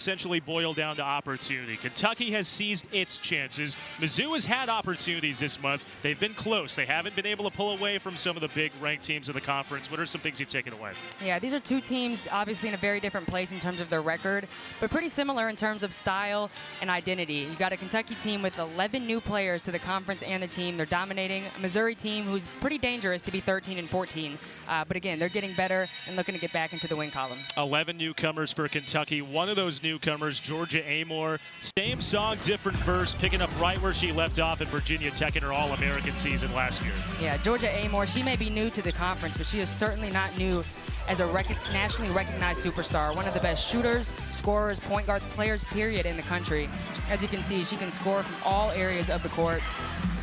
essentially boil down to opportunity. Kentucky has seized its chances. Mizzou has had opportunities this month. They've been close. They haven't been able to pull away from some of the big ranked teams in the conference. What are some things you've taken away? Yeah, these are two teams obviously in a very different place in terms of their record, but pretty similar in terms of style and identity. You've got a Kentucky team with 11 new players to the conference and the team. They're dominating a Missouri team who's pretty dangerous to be 13-14. But again, they're getting better and looking to get back into the win column. 11 newcomers for Kentucky. One of those newcomers, Georgia Amoore. Same song, different verse, picking up right where she left off at Virginia Tech in her All-American season last year. Yeah, Georgia Amoore, she may be new to the conference, but she is certainly not new as a nationally recognized superstar. One of the best shooters, scorers, point guards, players, period, in the country. As you can see, she can score from all areas of the court.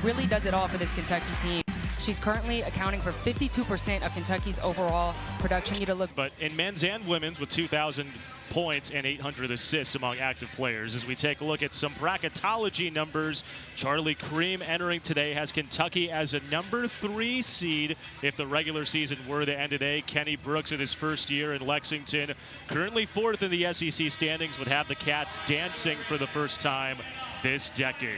Really does it all for this Kentucky team. She's currently accounting for 52% of Kentucky's overall production. But in men's and women's, with 2,000 points and 800 assists among active players. As we take a look at some bracketology numbers, Charlie Cream entering today has Kentucky as a number 3 seed if the regular season were to end today. Kenny Brooks in his first year in Lexington, currently 4th in the SEC standings, would have the Cats dancing for the first time this decade.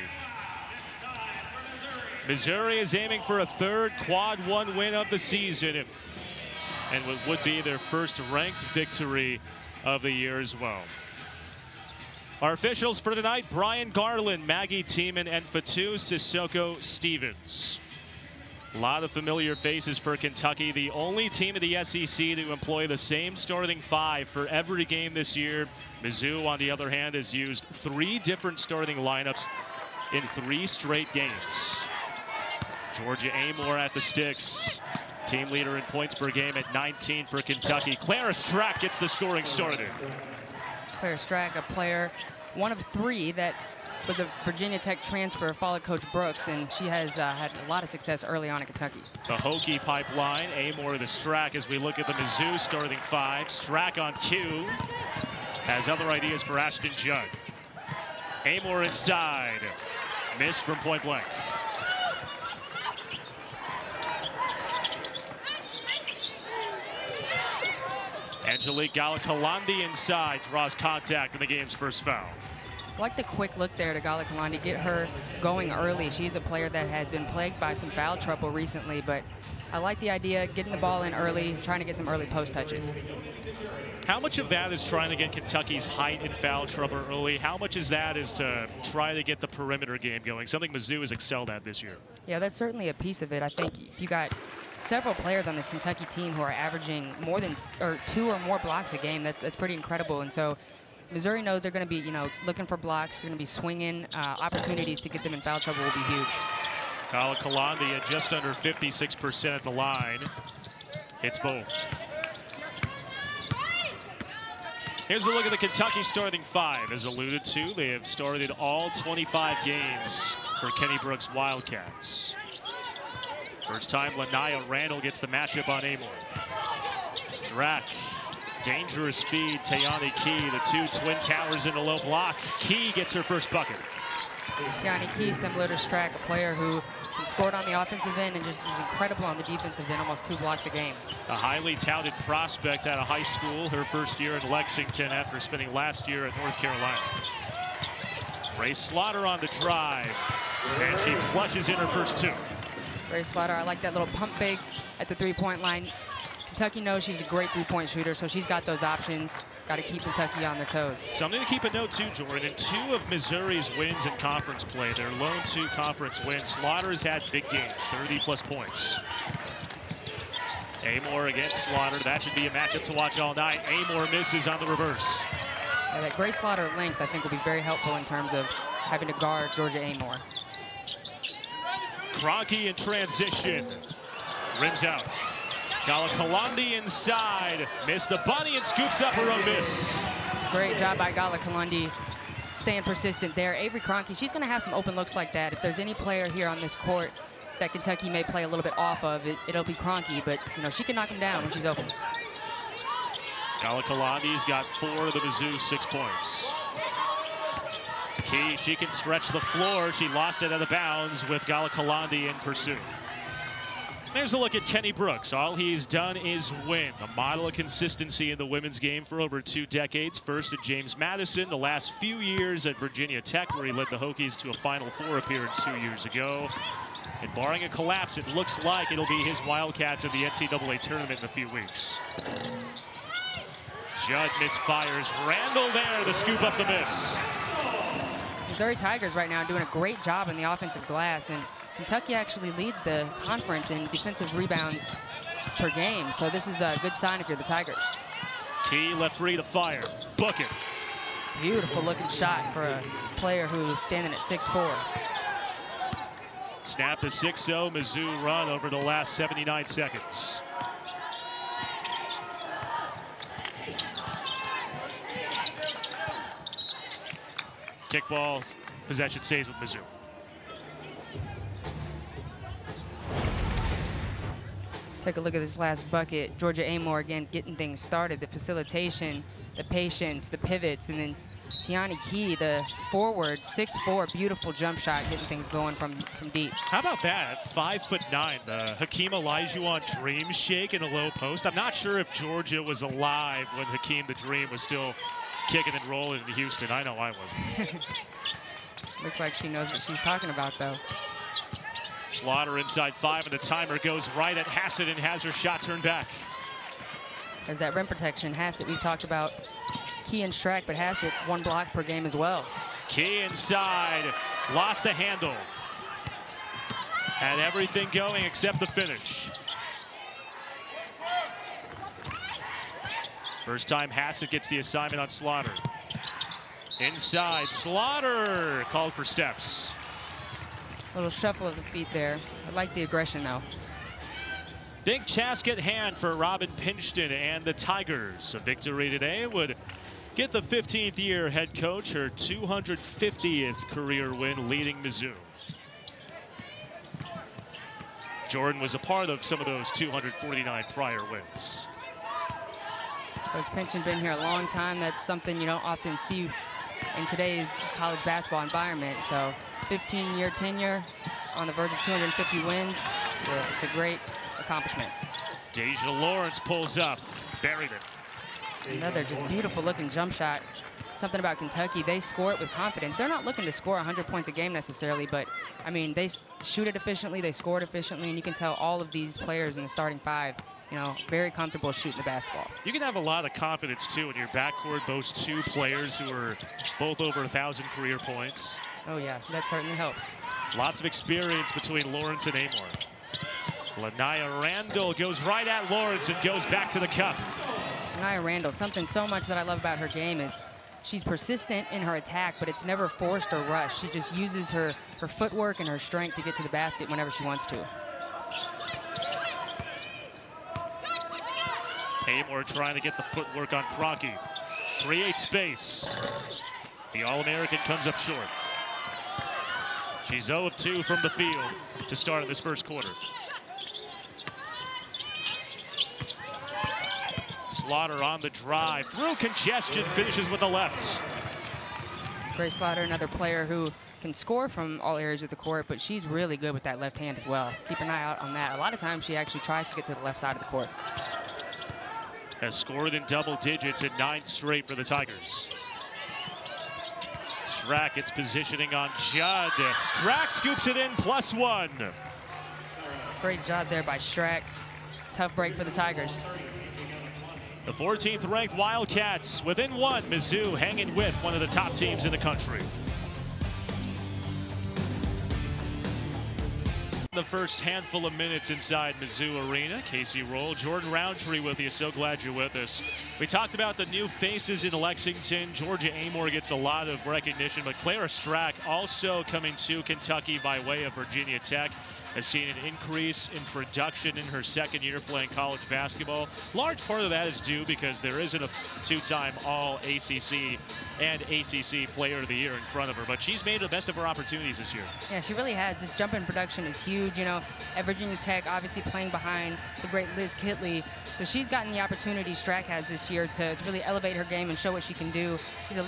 Missouri is aiming for a 3rd quad 1 win of the season, and what would be their first ranked victory of the year as well. Our officials for tonight: Brian Garland, Maggie Tiemann, and Fatu Sissoko Stevens. A lot of familiar faces for Kentucky, the only team in the SEC to employ the same starting 5 for every game this year. Mizzou, on the other hand, has used 3 different starting lineups in 3 straight games. Georgia Amoore at the sticks. Team leader in points per game at 19 for Kentucky. Clara Strack gets the scoring started. Clara Strack, a player, one of 3 that was a Virginia Tech transfer, followed Coach Brooks, and she has had a lot of success early on in Kentucky. The Hokie pipeline, Amoore to Strack as we look at the Mizzou starting 5. Strack on cue. Has other ideas for Ashton Judd. Amoore inside. Missed from point blank. Angelique Galakalandi inside, draws contact in the game's first foul. I like the quick look there to Galakalandi, get her going early. She's a player that has been plagued by some foul trouble recently, but I like the idea, getting the ball in early, trying to get some early post touches. How much of that is trying to get Kentucky's height and foul trouble early? How much is that is to try to get the perimeter game going, something Mizzou has excelled at this year? Yeah, that's certainly a piece of it. I think if you got several players on this Kentucky team who are averaging more than 2 or more blocks a game, that's pretty incredible. And so Missouri knows they're going to be, looking for blocks. They're going to be swinging. Opportunities to get them in foul trouble will be huge. Galakalandi at just under 56% at the line. Hits both. Here's a look at the Kentucky starting 5. As alluded to, they have started all 25 games for Kenny Brooks Wildcats. First time Lanaya Randall gets the matchup on Amoore. Strack, dangerous feed, Tayani Key, the 2 twin towers in a low block. Key gets her first bucket. Tayani Key, similar to Strack, a player who can score on the offensive end and just is incredible on the defensive end, almost 2 blocks a game. A highly touted prospect out of high school, her first year in Lexington after spending last year at North Carolina. Grace Slaughter on the drive, and she flushes in her first 2. Grace Slaughter, I like that little pump fake at the 3-point line. Kentucky knows she's a great 3-point shooter, so she's got those options. Got to keep Kentucky on their toes. Something to keep a note too, Jordan. In 2 of Missouri's wins in conference play, their lone 2 conference wins, Slaughter has had big games, 30+ points. Amoore against Slaughter. That should be a matchup to watch all night. Amoore misses on the reverse. Yeah, that Grace Slaughter length, I think, will be very helpful in terms of having to guard Georgia Amoore. Kroenke in transition. Rims out. Galakalandi inside. Missed the bunny and scoops up her own miss. Great job by Galakalandi, staying persistent there. Avery Kroenke, she's going to have some open looks like that. If there's any player here on this court that Kentucky may play a little bit off of, it'll be Kroenke, but she can knock him down when she's open. Galakalandi's got 4 of the Mizzou 6 points. Key, she can stretch the floor. She lost it out of bounds with Galakalandi in pursuit. There's a look at Kenny Brooks. All he's done is win. A model of consistency in the women's game for over 2 decades. First at James Madison, the last few years at Virginia Tech, where he led the Hokies to a Final Four appearance 2 years ago. And barring a collapse, it looks like it'll be his Wildcats at the NCAA tournament in a few weeks. Judd misfires. Randall there to scoop up the miss. Missouri Tigers right now doing a great job in the offensive glass, and Kentucky actually leads the conference in defensive rebounds per game. So this is a good sign if you're the Tigers. Key left free to fire. Book it. Beautiful looking shot for a player who's standing at 6'4". Snap the 6-0 Mizzou run over the last 79 seconds. Kickball possession stays with Mizzou. Take a look at this last bucket. Georgia Amoore again getting things started. The facilitation, the patience, the pivots, and then Tiani Key, the forward, 6'4", beautiful jump shot, getting things going from deep. How about that? 5'9", the Hakeem Olajuwon dream shake in a low post. I'm not sure if Georgia was alive when Hakeem the Dream was still kicking and rolling in Houston. I know I wasn't. Looks like she knows what she's talking about, though. Slaughter inside 5, and the timer goes right at Hassett and has her shot turned back. There's that rim protection. Hassett, we've talked about Key and Strack, but Hassett 1 block per game as well. Key inside, lost the handle. Had everything going except the finish. First time Hassett gets the assignment on Slaughter. Inside, Slaughter called for steps. Little shuffle of the feet there. I like the aggression, though. Big task at hand for Robin Pinchton and the Tigers. A victory today would get the 15th year head coach her 250th career win leading Mizzou. Jordan was a part of some of those 249 prior wins. Coach Pinchton been here a long time. That's something you don't often see in today's college basketball environment. So 15-year tenure on the verge of 250 wins. It's a great accomplishment. Deja Lawrence pulls up, buried it. Another just beautiful looking jump shot. Something about Kentucky, they score it with confidence. They're not looking to score 100 points a game necessarily, but I mean, they shoot it efficiently, they score it efficiently, and you can tell all of these players in the starting 5, you know, very comfortable shooting the basketball. You can have a lot of confidence too when your backcourt boasts 2 players who are both over 1,000 career points. Oh yeah, that certainly helps. Lots of experience between Lawrence and Amoore. Lanaya Randall goes right at Lawrence and goes back to the cup. Lanaya Randall, something so much that I love about her game is she's persistent in her attack, but it's never forced or rushed. She just uses her footwork and her strength to get to the basket whenever she wants to. Amoore trying to get the footwork on Crocky. Create space. The All-American comes up short. She's 0 of 2 from the field to start in this first quarter. Slaughter on the drive, through congestion, finishes with the left. Grace Slaughter, another player who can score from all areas of the court, but she's really good with that left hand as well. Keep an eye out on that. A lot of times she actually tries to get to the left side of the court. Has scored in double digits in 9 straight for the Tigers. Strack gets positioning on Judd. Strack scoops it in, +1. Great job there by Strack. Tough break for the Tigers. The 14th ranked Wildcats within 1. Mizzou hanging with one of the top teams in the country. The first handful of minutes inside Mizzou Arena. Casey Roll, Jordan Roundtree with you. So glad you're with us. We talked about the new faces in Lexington. Georgia Amoore gets a lot of recognition, but Clara Strack also coming to Kentucky by way of Virginia Tech. Has seen an increase in production in her 2nd year playing college basketball. Large part of that is due because there isn't a 2-time All-ACC and ACC Player of the Year in front of her, but she's made the best of her opportunities this year. Yeah, she really has. This jump in production is huge. You know, at Virginia Tech, obviously playing behind the great Liz Kitley. So she's gotten the opportunity Strack has this year to really elevate her game and show what she can do. She's a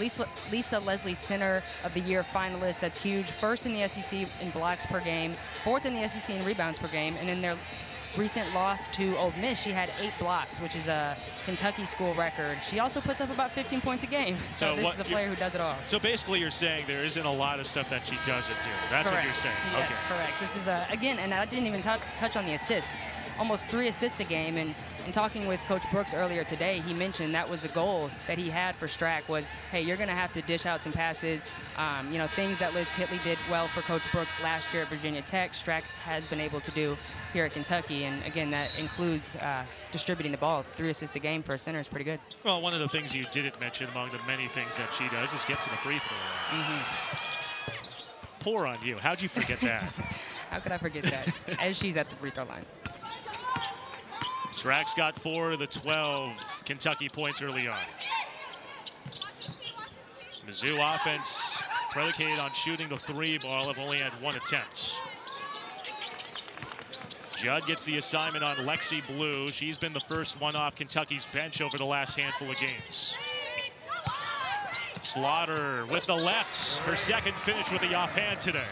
Lisa Leslie Center of the Year finalist. That's huge. 1st in the SEC in blocks per game, 4th in the SEC in rebounds per game, and then recent loss to Ole Miss, she had 8 blocks, which is a Kentucky school record. She also puts up about 15 points a game. So this is a player who does it all. So basically you're saying there isn't a lot of stuff that she doesn't do. That's correct. What you're saying. Yes, okay. Correct. This is, again, and I didn't even touch on the assists. Almost 3 assists a game, and talking with Coach Brooks earlier today, he mentioned that was the goal that he had for Strack was, hey, you're going to have to dish out some passes. You know, things that Liz Kitley did well for Coach Brooks last year at Virginia Tech, Strack has been able to do here at Kentucky, and again, that includes distributing the ball. 3 assists a game for a center is pretty good. Well, one of the things you didn't mention among the many things that she does is get to the free throw line. Poor on you. How'd you forget that? How could I forget that? As she's at the free throw line. Strack's got 4 of the 12 Kentucky points early on. Mizzou offense predicated on shooting the 3 ball, have only had 1 attempt. Judd gets the assignment on Lexi Blue. She's been the first one off Kentucky's bench over the last handful of games. Slaughter with the left, her second finish with the offhand today.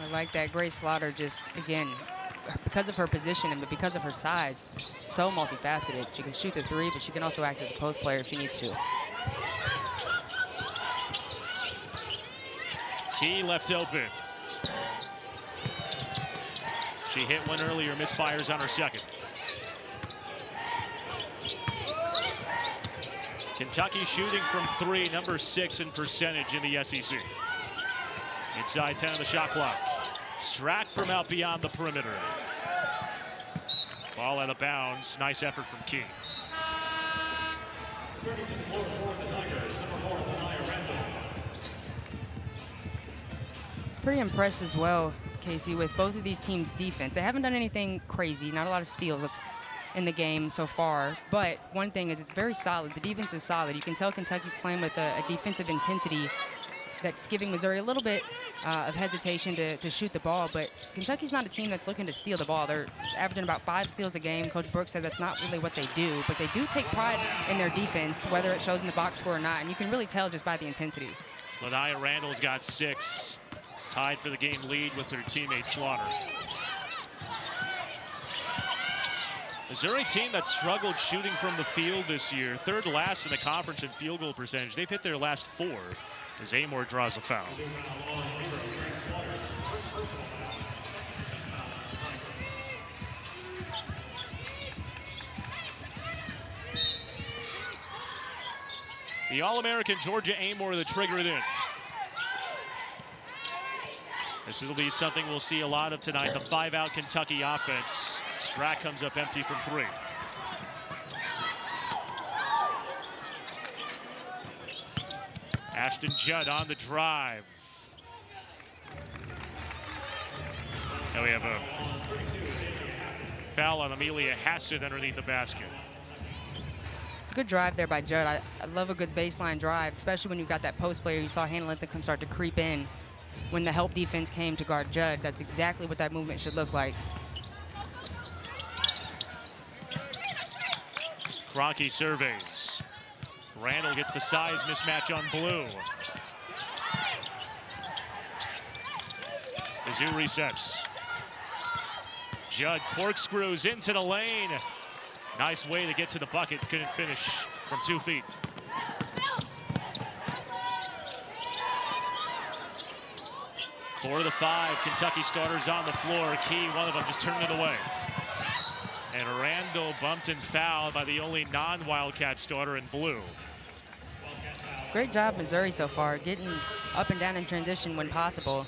I like that. Grace Slaughter just, again, because of her position and because of her size, so multifaceted. She can shoot the 3, but she can also act as a post player if she needs to. Key left open. She hit one earlier, misfires on her second. Kentucky shooting from 3, number 6 in percentage in the SEC. Inside 10 of the shot clock. Strack from out beyond the perimeter. Ball out of bounds. Nice effort from Key. Pretty impressed as well, Casey, with both of these teams' defense. They haven't done anything crazy, not a lot of steals in the game so far, but one thing is it's very solid. The defense is solid. You can tell Kentucky's playing with a defensive intensity that's giving Missouri a little bit of hesitation to shoot the ball, but Kentucky's not a team that's looking to steal the ball. They're averaging about 5 steals a game. Coach Brooks said that's not really what they do, but they do take pride in their defense, whether it shows in the box score or not, and you can really tell just by the intensity. Lania Randall's got 6, tied for the game lead with her teammate Slaughter. Missouri team that struggled shooting from the field this year, 3rd last in the conference in field goal percentage. They've hit their last 4. As Amoore draws a foul. The All-American Georgia Amoore to trigger it in. This will be something we'll see a lot of tonight, the 5-out Kentucky offense. Strack comes up empty from 3. Ashton Judd on the drive. Now we have a foul on Amelia Hassett underneath the basket. It's a good drive there by Judd. I love a good baseline drive, especially when you've got that post player. You saw Hannah Linthicum start to creep in when the help defense came to guard Judd. That's exactly what that movement should look like. Kroenke surveys. Randall gets the size mismatch on Blue. Mizzou resets. Judd corkscrews into the lane. Nice way to get to the bucket. Couldn't finish from 2 feet. Four of the 5 Kentucky starters on the floor. Key, one of them just turned it away. And Randall bumped and fouled by the only non-Wildcat starter in Blue. Great job, Missouri, so far, getting up and down in transition when possible.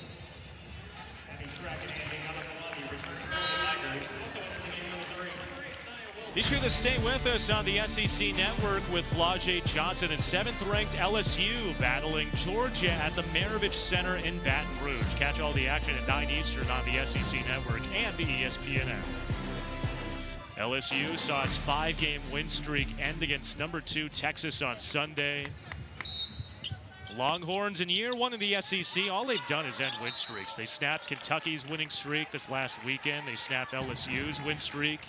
Be sure to stay with us on the SEC Network with Flau'jae Johnson and 7th-ranked LSU battling Georgia at the Maravich Center in Baton Rouge. Catch all the action at 9 Eastern on the SEC Network and the ESPN app. LSU saw its 5-game win streak end against number 2 Texas on Sunday. Longhorns in year 1 in the SEC, all they've done is end win streaks. They snapped Kentucky's winning streak this last weekend. They snapped LSU's win streak.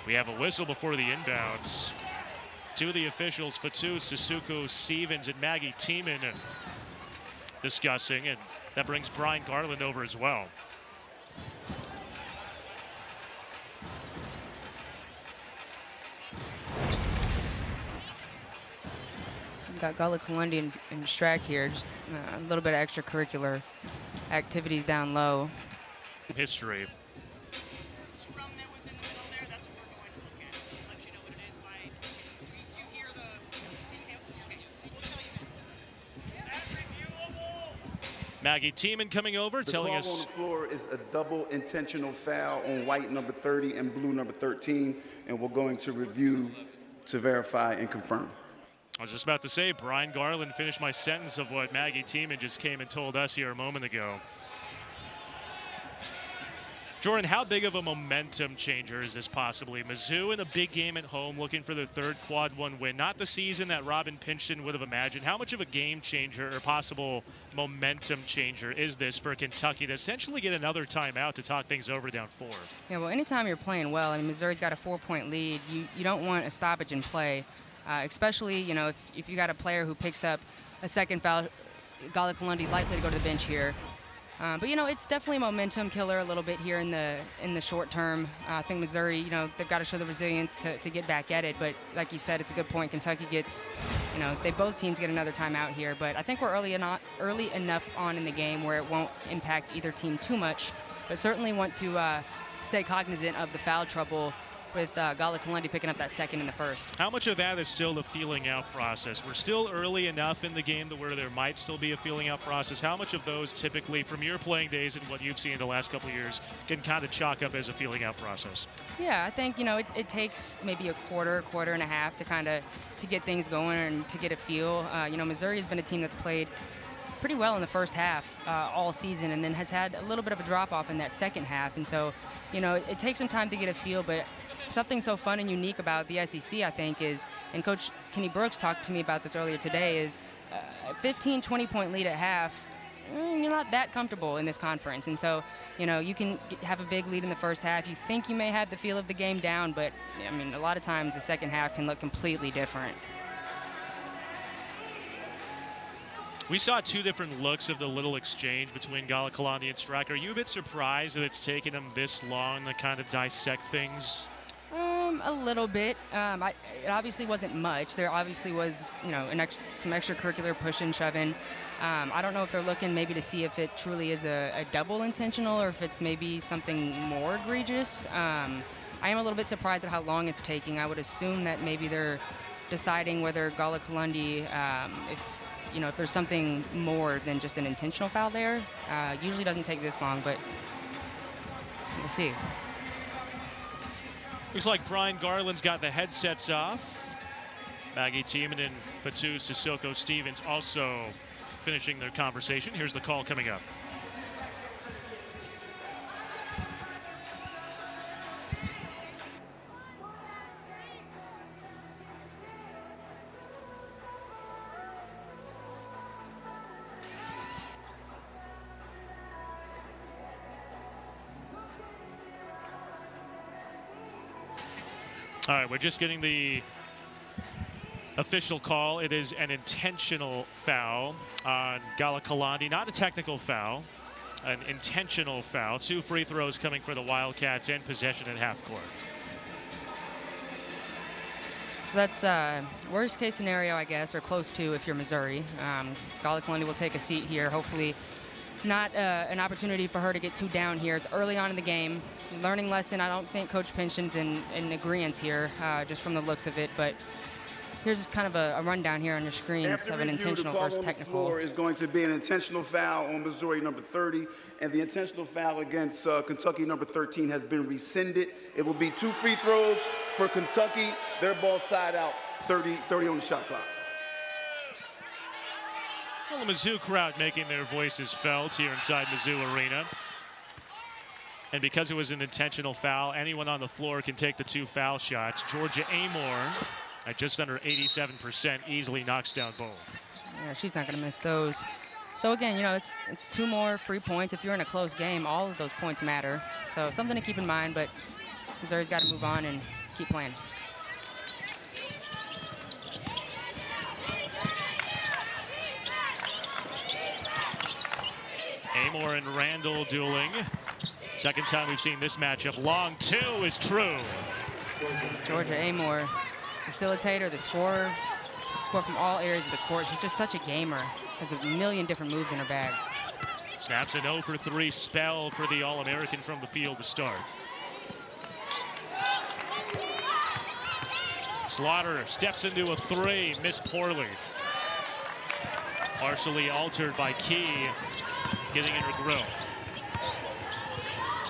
We have a whistle before the inbounds. 2 of the officials, Fatu, Sissoko, Stevens, and Maggie Tiemann, discussing, and That brings Brian Garland over as well. We've got Gullah Kalundi and Strack here. Just a little bit of extracurricular activities down low. History. Maggie Tiemann coming over, telling us. The call on the floor is a double intentional foul on white number 30 and blue number 13, and we're going to review to verify and confirm. I was just about to say, Brian Garland finished my sentence of what Maggie Tiemann just came and told us here a moment ago. Jordan, how big of a momentum changer is this possibly? Mizzou in a big game at home, looking for their third quad one win. Not the season that Robin Pinchton would have imagined. How much of a game changer or possible momentum changer is this for Kentucky to essentially get another timeout to talk things over down 4? Yeah, well, anytime you're playing well, I mean, Missouri's got a 4-point lead. You don't want a stoppage in play, especially, you know, if you got a player who picks up a second foul. Gullah Kalundi likely to go to the bench here. But, you know, it's definitely a momentum killer a little bit here in the short term. I think Missouri, you know, they've got to show the resilience to get back at it. But like you said, it's a good point. Kentucky gets, you know, both teams get another timeout here. But I think we're early enough on in the game where it won't impact either team too much. But certainly want to stay cognizant of the foul trouble with Gullah Kalundi picking up that second in the first. How much of that is still the feeling out process? We're still early enough in the game to where there might still be a feeling out process. How much of those typically, from your playing days and what you've seen in the last couple of years, can kind of chalk up as a feeling out process? Yeah, I think, you know, it takes maybe a quarter and a half to get things going and to get a feel. You know, Missouri has been a team that's played pretty well in the first half all season, and then has had a little bit of a drop-off in that second half. And so, you know, it takes some time to get a feel, but something so fun and unique about the SEC, I think, is, and Coach Kenny Brooks talked to me about this earlier today, is a 15, 20-point lead at half, you're not that comfortable in this conference. And so, you know, you can have a big lead in the first half. You think you may have the feel of the game down, but, I mean, a lot of times the second half can look completely different. We saw two different looks of the little exchange between Gullah Kalundi and Strack. Are you a bit surprised that it's taken them this long to kind of dissect things? A little bit. It obviously wasn't much. There obviously was, you know, some extracurricular pushing, shoving. I don't know if they're looking maybe to see if it truly is a double intentional or if it's maybe something more egregious. I am a little bit surprised at how long it's taking. I would assume that maybe they're deciding whether Gullah Kalundi, if there's something more than just an intentional foul there. Usually doesn't take this long, but we'll see. Looks like Brian Garland's got the headsets off. Maggie Tiemann and Fatu Sissoko Stevens also finishing their conversation. Here's the call coming up. All right, we're just getting the official call. It is an intentional foul on Gullah Kalundi. Not a technical foul, an intentional foul. 2 free throws coming for the Wildcats and possession at half court. So that's worst case scenario, I guess, or close to if you're Missouri. Gullah Kalundi will take a seat here. Hopefully not an opportunity for her to get too down here. It's early on in the game. Learning lesson. I don't think Coach Pinchton's in agreement here, just from the looks of it. But here's kind of a rundown here on your screens of an intentional versus technical. The floor is going to be an intentional foul on Missouri number 30, and the intentional foul against Kentucky number 13 has been rescinded. It will be 2 free throws for Kentucky. Their ball side out, 30 on the shot clock. Well, the Mizzou crowd making their voices felt here inside Mizzou Arena. And because it was an intentional foul, anyone on the floor can take the 2 foul shots. Georgia Amoore, at just under 87%, easily knocks down both. Yeah, she's not going to miss those. So again, you know, it's 2 more free points. If you're in a close game, all of those points matter. So something to keep in mind, but Missouri's got to move on and keep playing. Amoore and Randall dueling. Second time we've seen this matchup. Long two is true. Georgia Amoore, facilitator, the scorer, score from all areas of the court. She's just such a gamer. Has a million different moves in her bag. Snaps an 0 for 3 spell for the All-American from the field to start. Slaughter steps into a 3, missed poorly. Partially altered by Key, getting in her grill.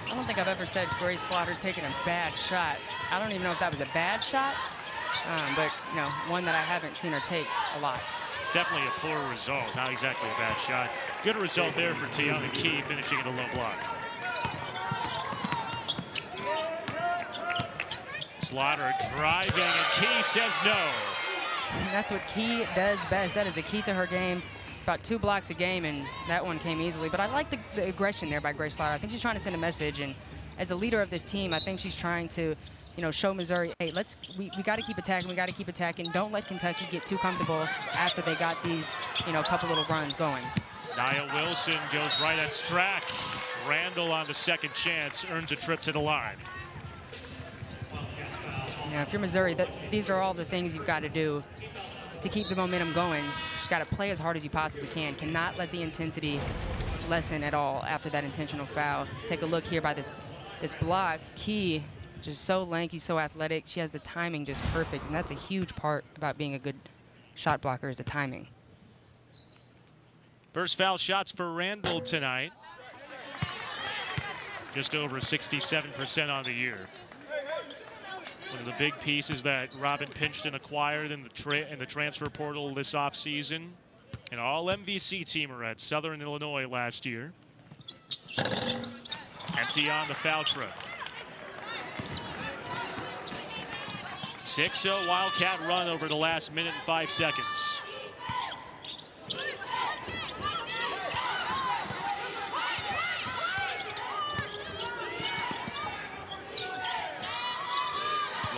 I don't think I've ever said Grace Slaughter's taken a bad shot. I don't even know if that was a bad shot, but you know, one that I haven't seen her take a lot. Definitely a poor result, not exactly a bad shot. Good result there for Tiana Key, finishing at a low block. Slaughter driving, and Key says no. And that's what Key does best. That is a key to her game. About 2 blocks a game, and that one came easily. But I like the aggression there by Grace Slaughter. I think she's trying to send a message, and as a leader of this team, I think she's trying to, you know, show Missouri, hey, we got to keep attacking. We got to keep attacking. Don't let Kentucky get too comfortable after they got these, you know, couple little runs going. Nia Wilson goes right at Strack. Randall on the second chance earns a trip to the line. You know, if you're Missouri, these are all the things you've got to do to keep the momentum going. You just got to play as hard as you possibly can. Cannot let the intensity lessen at all after that intentional foul. Take a look here by this block. Key, just so lanky, so athletic. She has the timing just perfect, and that's a huge part about being a good shot blocker is the timing. First foul shots for Randall tonight. Just over 67% on the year. One of the big pieces that Robin Pinchton acquired in the transfer portal this offseason. An all-MVC teamer at Southern Illinois last year. Empty on the foul trip. 6-0 Wildcat run over the last minute and 5 seconds.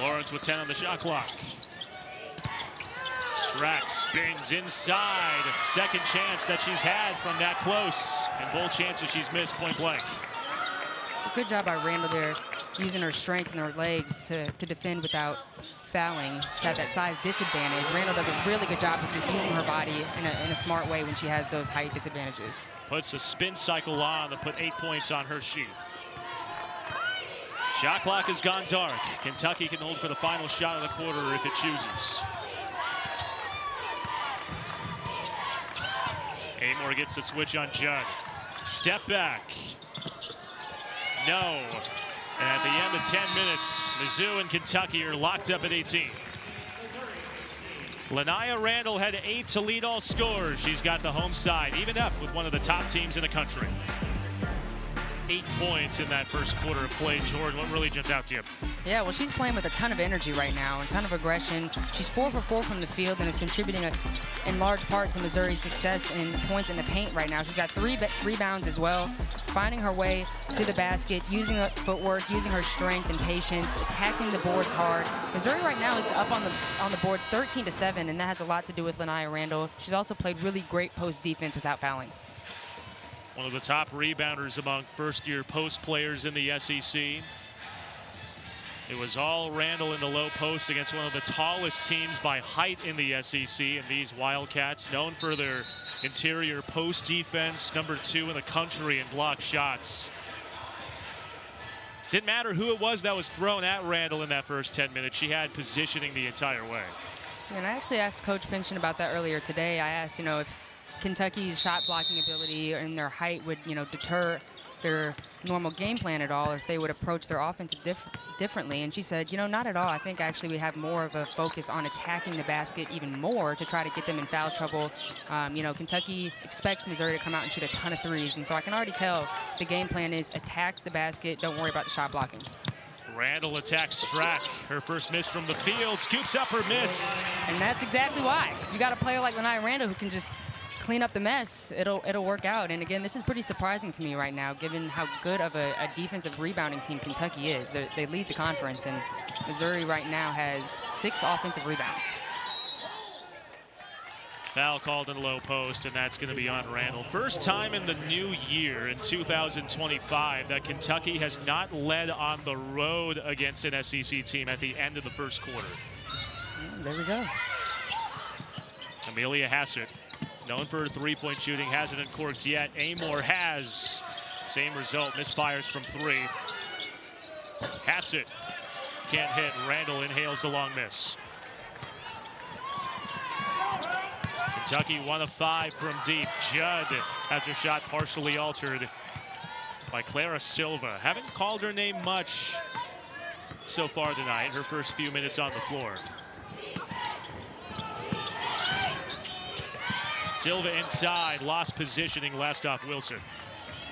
Lawrence with 10 on the shot clock. Strack spins inside. Second chance that she's had from that close. And both chances she's missed point blank. Good job by Randall there, using her strength and her legs to defend without fouling. She's got that size disadvantage. Randall does a really good job of just using her body in a smart way when she has those height disadvantages. Puts a spin cycle on to put 8 points on her sheet. Shot clock has gone dark. Kentucky can hold for the final shot of the quarter if it chooses. Amoore gets the switch on Judd. Step back. No. And at the end of 10 minutes, Mizzou and Kentucky are locked up at 18. Lania Randall had 8 to lead all scorers. She's got the home side, even up with one of the top teams in the country. 8 points in that first quarter of play. Jordan, what really jumped out to you? Yeah, well, she's playing with a ton of energy right now, a ton of aggression. She's 4 for 4 from the field and is contributing in large part to Missouri's success in points in the paint right now. She's got 3 rebounds as well, finding her way to the basket, using her footwork, using her strength and patience, attacking the boards hard. Missouri right now is up on the boards 13-7, and that has a lot to do with Lania Randall. She's also played really great post defense without fouling. One of the top rebounders among first-year post players in the SEC. It was all Randall in the low post against one of the tallest teams by height in the SEC, and these Wildcats, known for their interior post defense, #2 in the country in block shots. Didn't matter who it was that was thrown at Randall in that first 10 minutes. She had positioning the entire way. And I actually asked Coach Pinchton about that earlier today. I asked, you know, if Kentucky's shot blocking ability and their height would, you know, deter their normal game plan at all, or if they would approach their offense differently. And she said, you know, not at all. I think actually we have more of a focus on attacking the basket even more to try to get them in foul trouble. You know, Kentucky expects Missouri to come out and shoot a ton of threes. And so I can already tell the game plan is attack the basket. Don't worry about the shot blocking. Randall attacks Strack. Her first miss from the field, scoops up her miss. And that's exactly why. You got a player like Lania Randall who can just clean up the mess. It'll work out. And again, this is pretty surprising to me right now, given how good of a defensive rebounding team Kentucky is. They lead the conference, and Missouri right now has 6 offensive rebounds. Foul called in the low post, and that's going to be on Randall. First time in the new year in 2025 that Kentucky has not led on the road against an SEC team at the end of the first quarter. There we go. Amelia Hassett, known for her three-point shooting, hasn't uncorked yet. Amoore has. Same result, misfires from three. Hassett can't hit. Randall inhales the long miss. Kentucky 1 of 5 from deep. Judd has her shot partially altered by Clara Silva. Haven't called her name much so far tonight, her first few minutes on the floor. Silva inside, lost positioning, last off Wilson.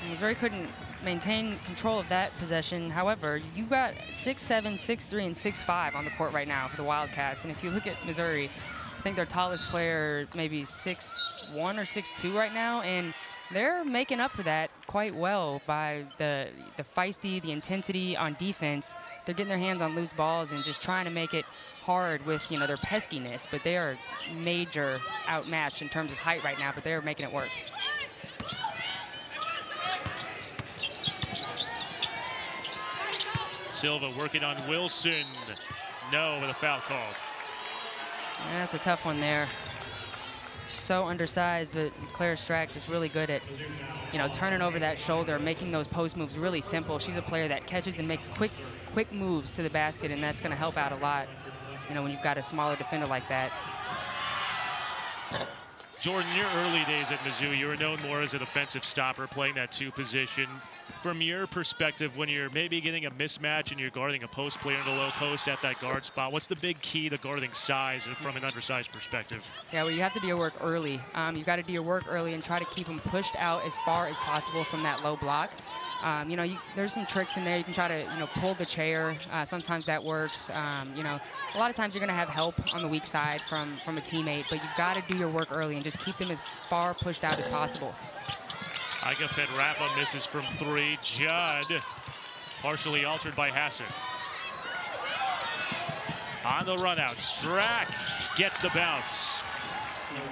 Missouri couldn't maintain control of that possession. However, you got 6'7", 6'3", and 6'5" on the court right now for the Wildcats. And if you look at Missouri, I think their tallest player maybe 6'1" or 6'2" right now, and they're making up for that quite well by the feisty, the intensity on defense. They're getting their hands on loose balls and just trying to make it hard with, their peskiness. But they are major outmatched in terms of height right now, but they are making it work. Silva working on Wilson. No, with a foul called. Yeah, that's a tough one there. So undersized, but Claire Strack just really good at, turning over that shoulder, making those post moves really simple. She's a player that catches and makes quick moves to the basket, and that's going to help out a lot, when you've got a smaller defender like that. Jordan, your early days at Mizzou, you were known more as a defensive stopper, playing that two position. From your perspective, when you're maybe getting a mismatch and you're guarding a post player in the low post at that guard spot, what's the big key to guarding size from an undersized perspective? Yeah, well, you have to do your work early. You've got to do your work early and try to keep them pushed out as far as possible from that low block. There's some tricks in there. You can try to, pull the chair. Sometimes that works. A lot of times you're going to have help on the weak side from a teammate, but you've got to do your work early and just keep them as far pushed out as possible. Iga Fedrapa misses from three. Judd, partially altered by Hassett. On the run out, Strack gets the bounce.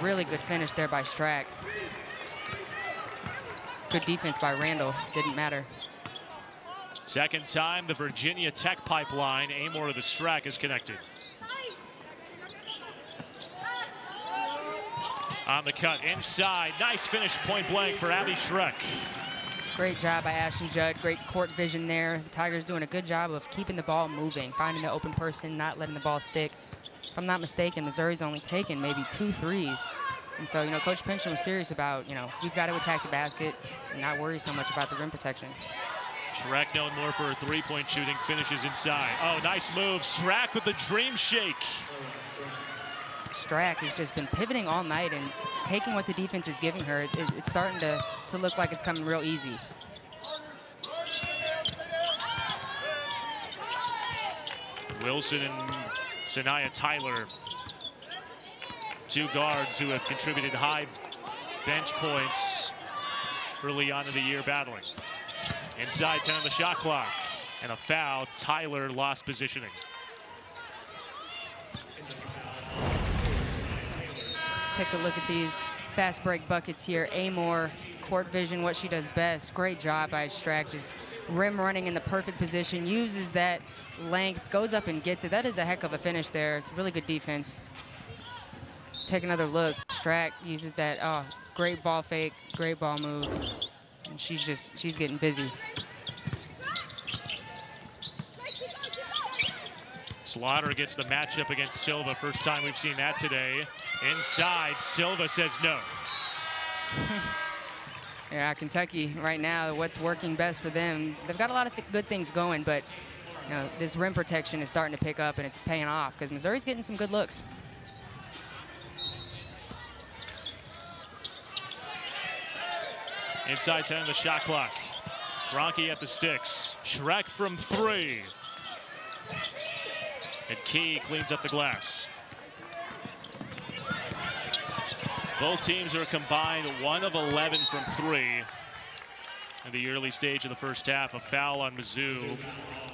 Really good finish there by Strack. Good defense by Randall, didn't matter. Second time the Virginia Tech pipeline, Amoore to the Strack is connected. On the cut, inside, nice finish, point blank for Abby Schreck. Great job by Ashton Judd, great court vision there. The Tigers doing a good job of keeping the ball moving, finding the open person, not letting the ball stick. If I'm not mistaken, Missouri's only taken maybe 2 threes. And so, Coach Pinchon was serious about, we've got to attack the basket and not worry so much about the rim protection. Strack known more for her three-point shooting, finishes inside. Oh, nice move, Strack with the dream shake. Strack has just been pivoting all night and taking what the defense is giving her. It's starting to look like it's coming real easy. Wilson and Sanaya Tyler, two guards who have contributed high bench points early on in the year battling. Inside 10 on the shot clock, and a foul. Tyler lost positioning. Take a look at these fast break buckets here. Amoore, court vision, what she does best. Great job by Strack, just rim running in the perfect position, uses that length, goes up and gets it. That is a heck of a finish there. It's really good defense. Take another look. Strack uses that, great ball fake, great ball move. And she's getting busy. Slaughter gets the matchup against Silva. First time we've seen that today. Inside, Silva says no. Yeah, Kentucky right now, what's working best for them, they've got a lot of good things going, but this rim protection is starting to pick up and it's paying off because Missouri's getting some good looks. Inside 10 on the shot clock. Franke at the sticks. Schreck from three. And Key cleans up the glass. Both teams are combined 1 of 11 from three. In the early stage of the first half, a foul on Mizzou.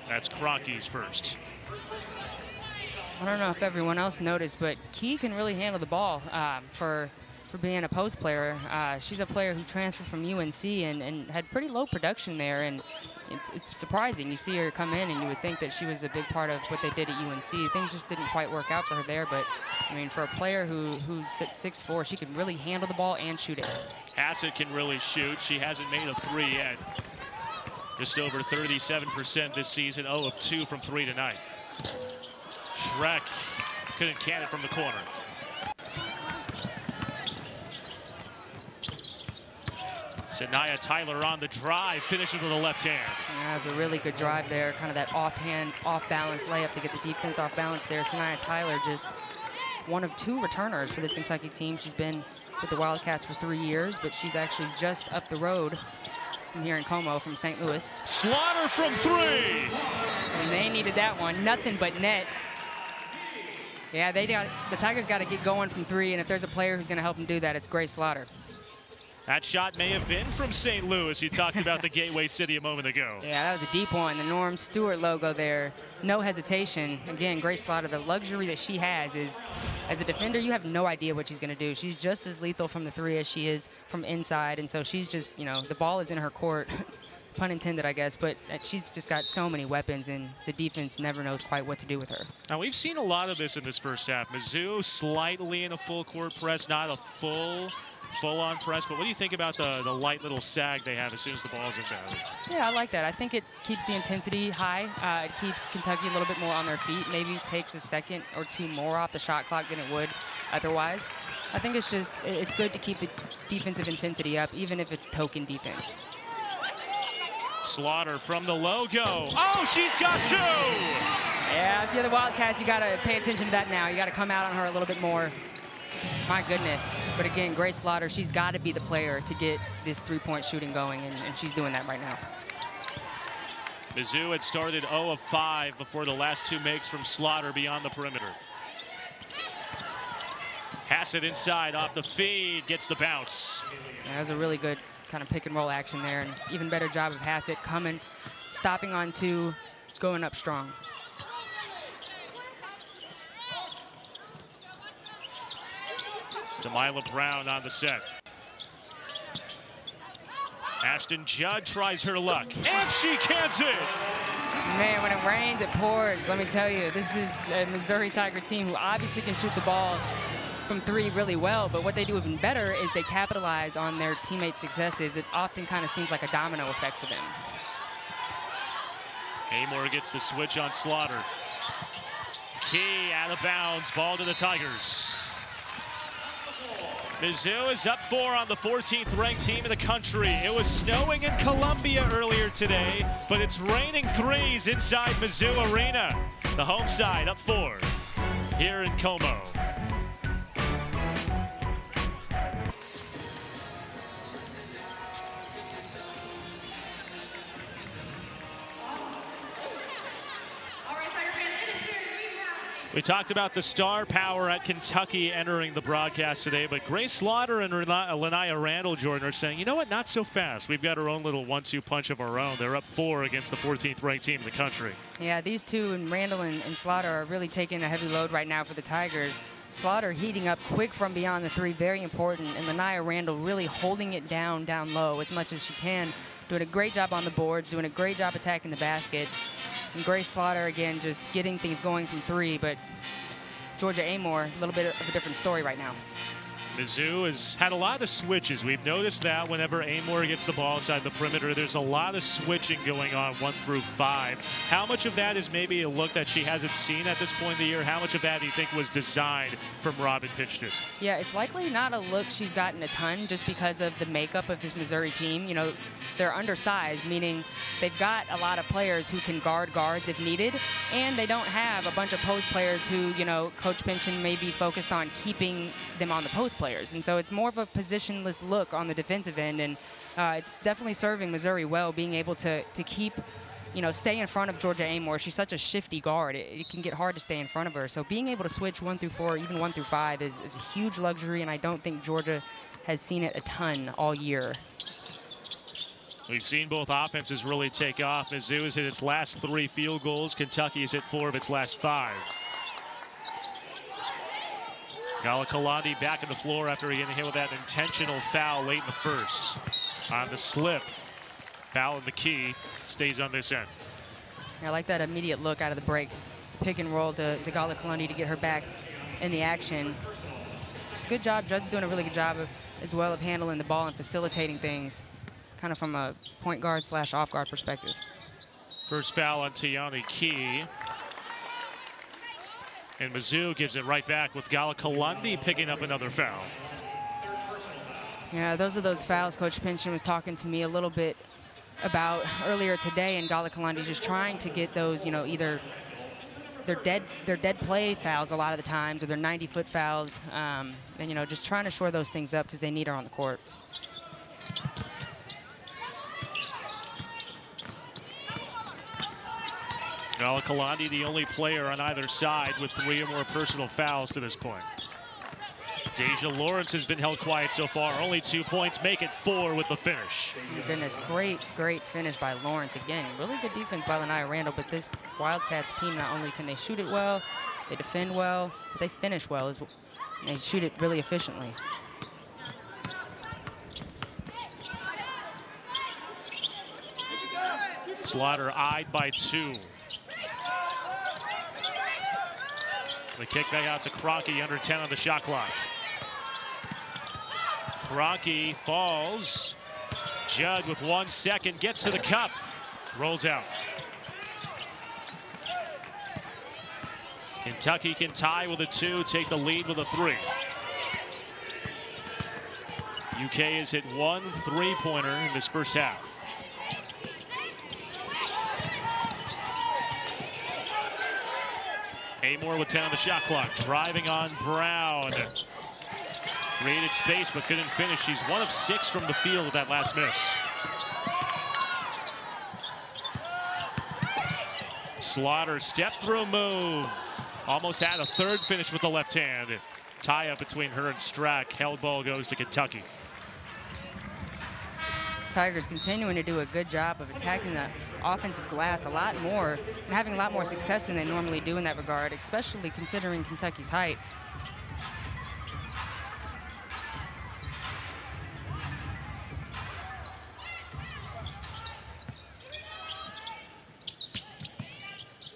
That's Cronke's first. I don't know if everyone else noticed, but Key can really handle the ball for for being a post player. She's a player who transferred from UNC and had pretty low production there, and it's surprising. You see her come in, and you would think that she was a big part of what they did at UNC. Things just didn't quite work out for her there, but I mean, for a player who's at 6'4", she can really handle the ball and shoot it. Hassett can really shoot. She hasn't made a three yet. Just over 37% this season, 0 of 2 from 3 tonight. Strack couldn't can it from the corner. Sanaya Tyler on the drive, finishes with the left hand. Yeah, that was a really good drive there, kind of that offhand, off-balance layup to get the defense off balance there. Sanaya Tyler, just one of 2 returners for this Kentucky team. She's been with the Wildcats for 3 years, but she's actually just up the road from here in Como, from St. Louis. Slaughter from 3. And they needed that one, nothing but net. Yeah, the Tigers got to get going from 3, and if there's a player who's going to help them do that, it's Grace Slaughter. That shot may have been from St. Louis. You talked about the Gateway City a moment ago. Yeah, that was a deep one. The Norm Stewart logo there. No hesitation. Again, Grace Slaughter, the luxury that she has is, as a defender, you have no idea what she's going to do. She's just as lethal from the 3 as she is from inside. And so she's just, you know, the ball is in her court. Pun intended, I guess, but she's just got so many weapons, and the defense never knows quite what to do with her. Now, we've seen a lot of this in this first half. Mizzou slightly in a full court press, not a full-on press, but what do you think about the light little sag they have as soon as the ball's inbounded? Yeah, I like that. I think it keeps the intensity high. It keeps Kentucky a little bit more on their feet. Maybe takes a second or 2 more off the shot clock than it would otherwise. I think it's good to keep the defensive intensity up, even if it's token defense. Slaughter from the logo. Oh, she's got 2! Yeah, if you're the Wildcats, you got to pay attention to that now. You got to come out on her a little bit more. My goodness. But again, Grace Slaughter, she's got to be the player to get this 3-point shooting going, and she's doing that right now. Mizzou had started 0 of 5 before the last 2 makes from Slaughter beyond the perimeter. Hassett inside off the feed, gets the bounce. Yeah, that was a really good kind of pick and roll action there, and even better job of Hassett coming, stopping on 2, going up strong. Demila Brown on the set. Ashton Judd tries her luck, and she cans it. Man, when it rains, it pours. Let me tell you, this is a Missouri Tiger team who obviously can shoot the ball from 3 really well, but what they do even better is they capitalize on their teammates' successes. It often kind of seems like a domino effect for them. Amoore gets the switch on Slaughter. Key out of bounds, ball to the Tigers. Mizzou is up 4 on the 14th ranked team in the country. It was snowing in Columbia earlier today, but it's raining 3s inside Mizzou Arena. The home side up 4 here in Como. We talked about the star power at Kentucky entering the broadcast today, but Grace Slaughter and Lanaya Randall, Jordan, are saying, you know what, not so fast. We've got our own little 1-2 punch of our own. They're up 4 against the 14th ranked team in the country. Yeah, these two, and Randall and Slaughter, are really taking a heavy load right now for the Tigers. Slaughter heating up quick from beyond the 3, very important, and Lanaya Randall really holding it down low as much as she can, doing a great job on the boards, doing a great job attacking the basket. And Grace Slaughter, again, just getting things going from 3, but Georgia Amoore, a little bit of a different story right now. Mizzou has had a lot of switches. We've noticed that whenever Amoore gets the ball inside the perimeter, there's a lot of switching going on 1 through 5. How much of that is maybe a look that she hasn't seen at this point in the year? How much of that do you think was designed from Robin Pinchton? Yeah, it's likely not a look she's gotten a ton just because of the makeup of this Missouri team. You know, they're undersized, meaning they've got a lot of players who can guard guards if needed, and they don't have a bunch of post players who, you know, Coach Pinchton may be focused on keeping them on the post players. And so it's more of a positionless look on the defensive end, and it's definitely serving Missouri well, being able to keep, you know, stay in front of Georgia Amoore. She's such a shifty guard. It can get hard to stay in front of her. So being able to switch 1 through 4, even 1 through 5 is a huge luxury, and I don't think Georgia has seen it a ton all year. We've seen both offenses really take off. Mizzou has hit its last 3 field goals. Kentucky has hit 4 of its last 5. Galakalandi back on the floor after getting hit with that intentional foul late in the first. On the slip, foul in the key, stays on this end. I like that immediate look out of the break. Pick and roll to Galakalandi to get her back in the action. It's a good job. Judd's doing a really good job as well of handling the ball and facilitating things kind of from a point guard / off guard perspective. First foul on Tiani Key. And Mizzou gives it right back with Galakalandi picking up another foul. Yeah, those are those fouls Coach Pynchon was talking to me a little bit about earlier today, and Galakalandi just trying to get those, you know, either they're dead play fouls a lot of the times, or they're 90-foot fouls, and, you know, just trying to shore those things up because they need her on the court. Galakalandi, the only player on either side with 3 or more personal fouls to this point. Deja Lawrence has been held quiet so far. Only 2 points, make it 4 with the finish. Oh, goodness, great finish by Lawrence. Again, really good defense by Lanaya Randall, but this Wildcats team, not only can they shoot it well, they defend well, but they finish well. And they shoot it really efficiently. Slaughter eyed by 2. The kick back out to Kroenke, under 10 on the shot clock. Kroenke falls. Judd with 1 second, gets to the cup, rolls out. Kentucky can tie with a 2, take the lead with a 3. UK has hit 1 3-pointer in this first half. Amoore with 10 on the shot clock, driving on Brown. Created space but couldn't finish. She's 1 of 6 from the field with that last miss. Slaughter step through move. Almost had a 3rd finish with the left hand. Tie up between her and Strack. Held ball goes to Kentucky. Tigers continuing to do a good job of attacking the offensive glass a lot more and having a lot more success than they normally do in that regard, especially considering Kentucky's height.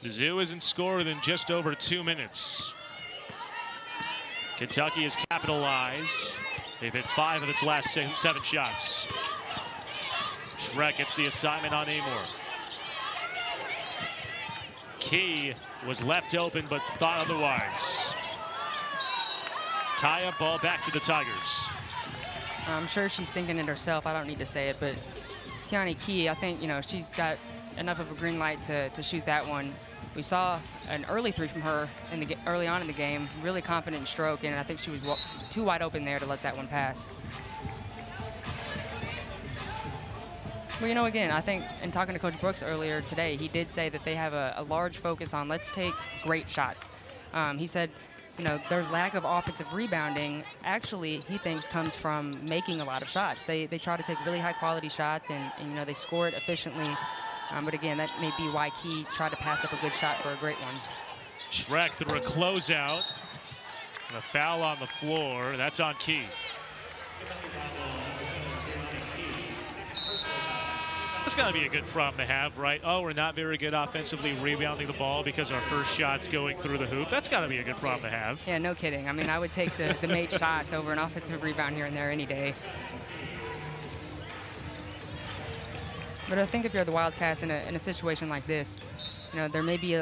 Mizzou isn't scored in just over 2 minutes. Kentucky has capitalized. They've hit 5 of its last 7 shots. Strack gets the assignment on Amoore. Key was left open but thought otherwise. Tie-up ball back to the Tigers. I'm sure she's thinking it herself. I don't need to say it, but Tiani Key, I think, you know, she's got enough of a green light to shoot that one. We saw an early 3 from her early on in the game, really confident in stroke, and I think she was too wide open there to let that one pass. Well, you know, again, I think in talking to Coach Brooks earlier today, he did say that they have a large focus on let's take great shots. He said, you know, their lack of offensive rebounding actually, he thinks, comes from making a lot of shots. They try to take really high-quality shots, and, you know, they score it efficiently. But again, that may be why Key tried to pass up a good shot for a great one. Strack through a closeout. And a foul on the floor. That's on Key. That's got to be a good problem to have, right? Oh, we're not very good offensively rebounding the ball because our first shot's going through the hoop. That's got to be a good problem to have. Yeah, no kidding. I mean, I would take the made shots over an offensive rebound here and there any day. But I think if you're the Wildcats in a situation like this, you know, there may be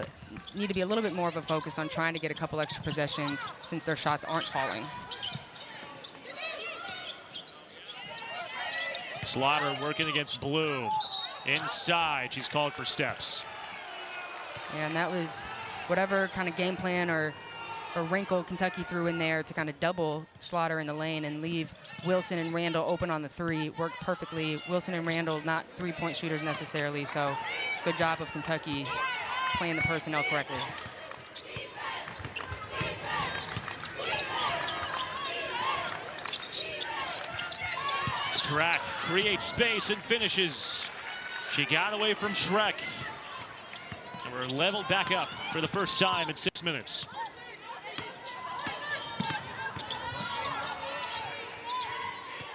need to be a little bit more of a focus on trying to get a couple extra possessions since their shots aren't falling. Slaughter working against Blue. Inside, she's called for steps. Yeah, and that was whatever kind of game plan or wrinkle Kentucky threw in there to kind of double Slaughter in the lane and leave Wilson and Randall open on the 3. Worked perfectly. Wilson and Randall not 3-point shooters necessarily, so good job of Kentucky playing the personnel correctly. Strack creates space and finishes. She got away from Strack. And we're leveled back up for the first time in 6 minutes.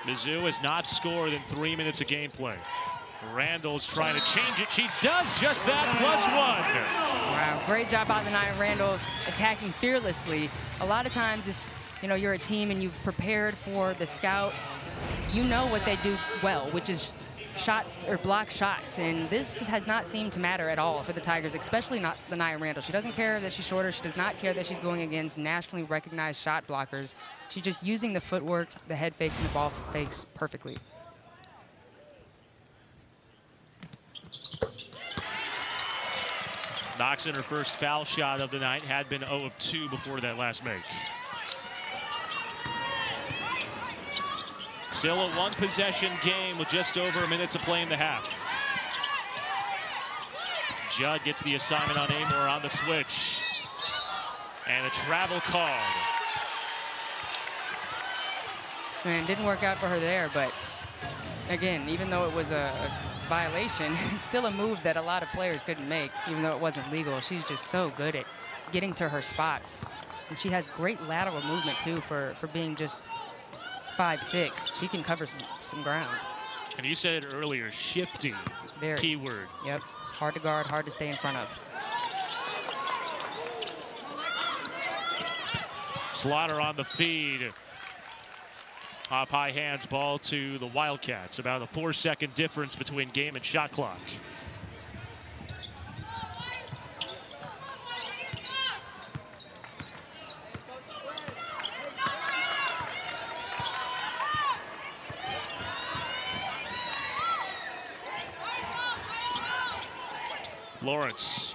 Mizzou has not scored in 3 minutes of gameplay. Randall's trying to change it. She does just that, +1. Wow, great job by Lanaya Randall attacking fearlessly. A lot of times if you're a team and you've prepared for the scout, you know what they do well, which is shot or block shots, and this has not seemed to matter at all for the Tigers, especially not Lanaya Randall. She doesn't care that she's shorter. She does not care that she's going against nationally recognized shot blockers. She's just using the footwork, the head fakes, and the ball fakes perfectly. Knocks in her first foul shot of the night. Had been 0 of 2 before that last make. Still a one-possession game with just over a minute to play in the half. Judd gets the assignment on Amoore on the switch. And a travel called. Man, didn't work out for her there, but again, even though it was a violation, it's still a move that a lot of players couldn't make, even though it wasn't legal. She's just so good at getting to her spots. And she has great lateral movement, too, for being just 5'6". She can cover some ground. And you said it earlier, shifty. Very. Keyword. Yep. Hard to guard, hard to stay in front of. Slaughter on the feed. Off high hands, ball to the Wildcats. About a 4-second difference between game and shot clock. Lawrence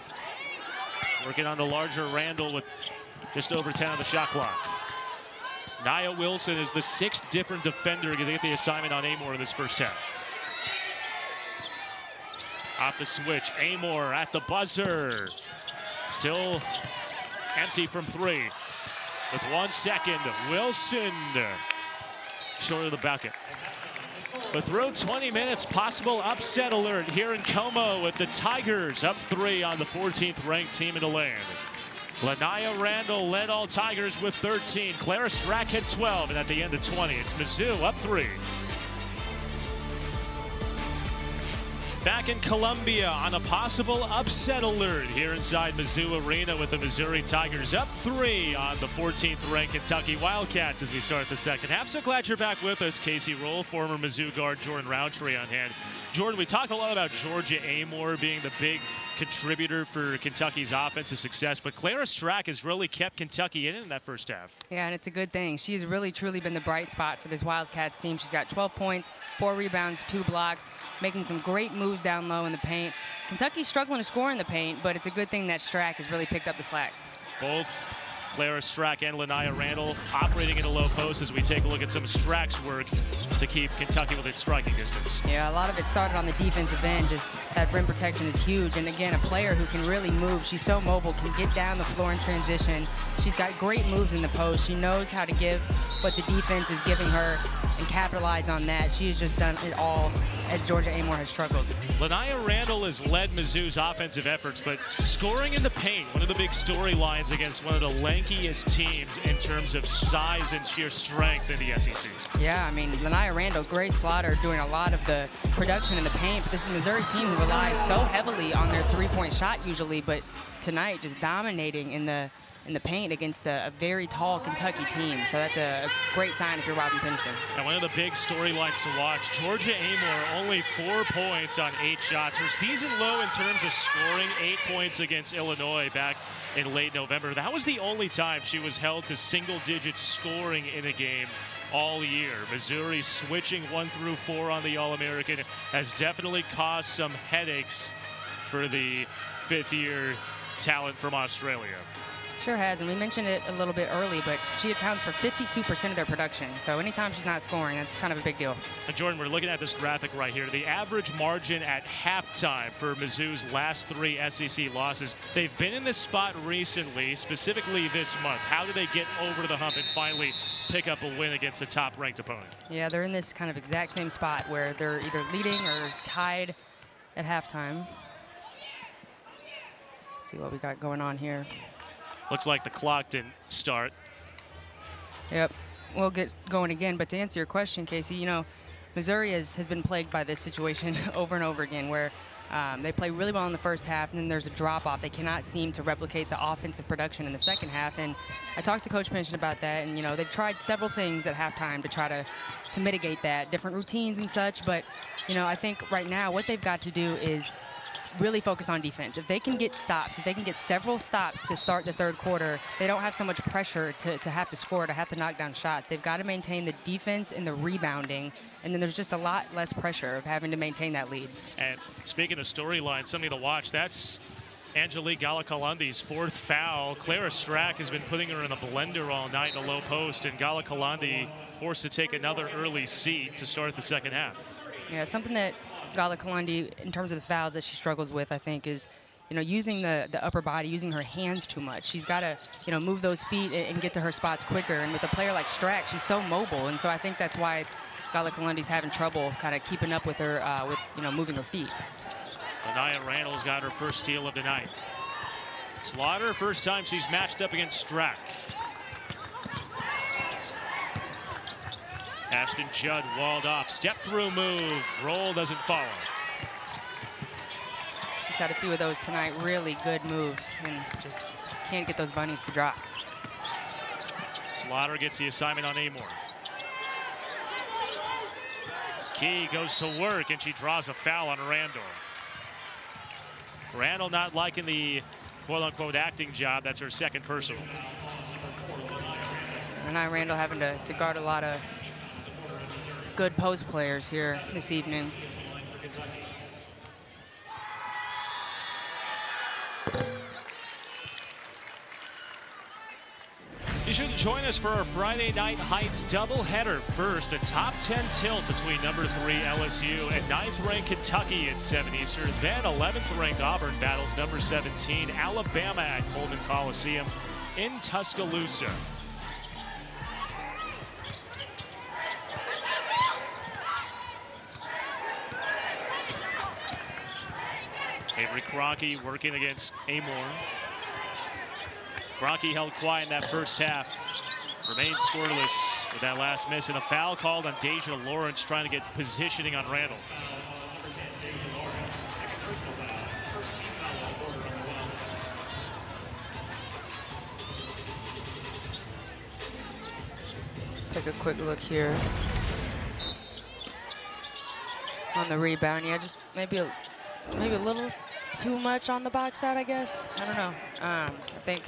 working on the larger Randall with just over 10 on the shot clock. Nia Wilson is the 6th different defender to get the assignment on Amoore in this first half. Off the switch, Amoore at the buzzer. Still empty from 3. With 1 second, Wilson short of the bucket. But through 20 minutes, possible upset alert here in Como with the Tigers up 3 on the 14th ranked team in the land. Lanaya Randall led all Tigers with 13. Clara Strack had 12, and at the end of 20, it's Mizzou up 3. Back in Columbia on a possible upset alert here inside Mizzou Arena with the Missouri Tigers up 3 on the 14th ranked Kentucky Wildcats as we start the second half. So glad you're back with us. Casey Roll, former Mizzou guard Jordan Roundtree on hand. Jordan, we talk a lot about Georgia Amoore being the big contributor for Kentucky's offensive success, but Clara Strack has really kept Kentucky in that first half. Yeah, and it's a good thing. She has really, truly been the bright spot for this Wildcats team. She's got 12 points, 4 rebounds, 2 blocks, making some great moves down low in the paint. Kentucky's struggling to score in the paint, but it's a good thing that Strack has really picked up the slack. Both Clara Strack and Lanaya Randall operating in a low post as we take a look at some of Strack's work to keep Kentucky within striking distance. Yeah, a lot of it started on the defensive end. Just that rim protection is huge. And again, a player who can really move. She's so mobile, can get down the floor in transition. She's got great moves in the post. She knows how to give what the defense is giving her and capitalize on that. She has just done it all as Georgia Amoore has struggled. Lanaya Randall has led Mizzou's offensive efforts, but scoring in the paint, one of the big storylines against one of the lankiest teams in terms of size and sheer strength in the SEC. Yeah, I mean, Lanaya Randall, Grace Slaughter doing a lot of the production in the paint, but this is a Missouri team who relies so heavily on their three-point shot usually, but tonight just dominating in the paint against a very tall Kentucky team. So that's a great sign if you're Robin Pingeton. And one of the big storylines to watch, Georgia Amoore only 4 points on 8 shots. Her season low in terms of scoring, 8 points against Illinois back in late November. That was the only time she was held to single-digit scoring in a game all year. Missouri switching 1 through 4 on the All-American has definitely caused some headaches for the 5th-year talent from Australia. Sure has, and we mentioned it a little bit early, but she accounts for 52% of their production. So anytime she's not scoring, that's kind of a big deal. And Jordan, we're looking at this graphic right here. The average margin at halftime for Mizzou's last 3 SEC losses. They've been in this spot recently, specifically this month. How do they get over the hump and finally pick up a win against a top-ranked opponent? Yeah, they're in this kind of exact same spot where they're either leading or tied at halftime. Let's see what we got going on here. Looks like the clock didn't start. Yep. we'll get going again. But to answer your question, Casey, you know, Missouri has been plagued by this situation over and over again, where they play really well in the first half, and then there's a drop-off. They cannot seem to replicate the offensive production in the second half. And I talked to Coach Minchin about that, and, you know, they've tried several things at halftime to try to mitigate that, different routines and such. But, you know, I think right now what they've got to do is really focus on defense. If they can get stops, if they can get several stops to start the third quarter, they don't have so much pressure to have to score, to have to knock down shots. They've got to maintain the defense and the rebounding, and then there's just a lot less pressure of having to maintain that lead. And speaking of storyline, something to watch, that's Angelique Galakalandi's 4th foul. Clara Strack has been putting her in a blender all night in a low post, and Galakalandi forced to take another early seat to start the second half. Yeah, something that Galakalandi, in terms of the fouls that she struggles with, I think, is, you know, using the upper body, using her hands too much. She's got to, you know, move those feet and get to her spots quicker. And with a player like Strack, she's so mobile, and so I think that's why Galakalandi's having trouble kind of keeping up with her, you know, moving her feet. Anaya Randall's got her first steal of the night. Slaughter, first time she's matched up against Strack. Ashton Judd walled off, step-through move, roll doesn't follow. She's had a few of those tonight, really good moves, and just can't get those bunnies to drop. Slaughter gets the assignment on Amoore. Key goes to work, and she draws a foul on Randall. Randall not liking the quote-unquote acting job. That's her second personal. And Randall having to guard a lot of good post players here this evening. You should join us for our Friday Night Heights doubleheader. First, a top 10 tilt between number 3 LSU and 9th-ranked Kentucky at 7 Eastern. Then 11th-ranked Auburn battles number 17 Alabama at Coleman Coliseum in Tuscaloosa. Avery Kroenke working against Amoore. Kroenke held quiet in that first half. Remains scoreless with that last miss, and a foul called on Deja Lawrence trying to get positioning on Randall. Take a quick look here on the rebound. Yeah, just maybe a little too much on the box out, I guess. I don't know. I think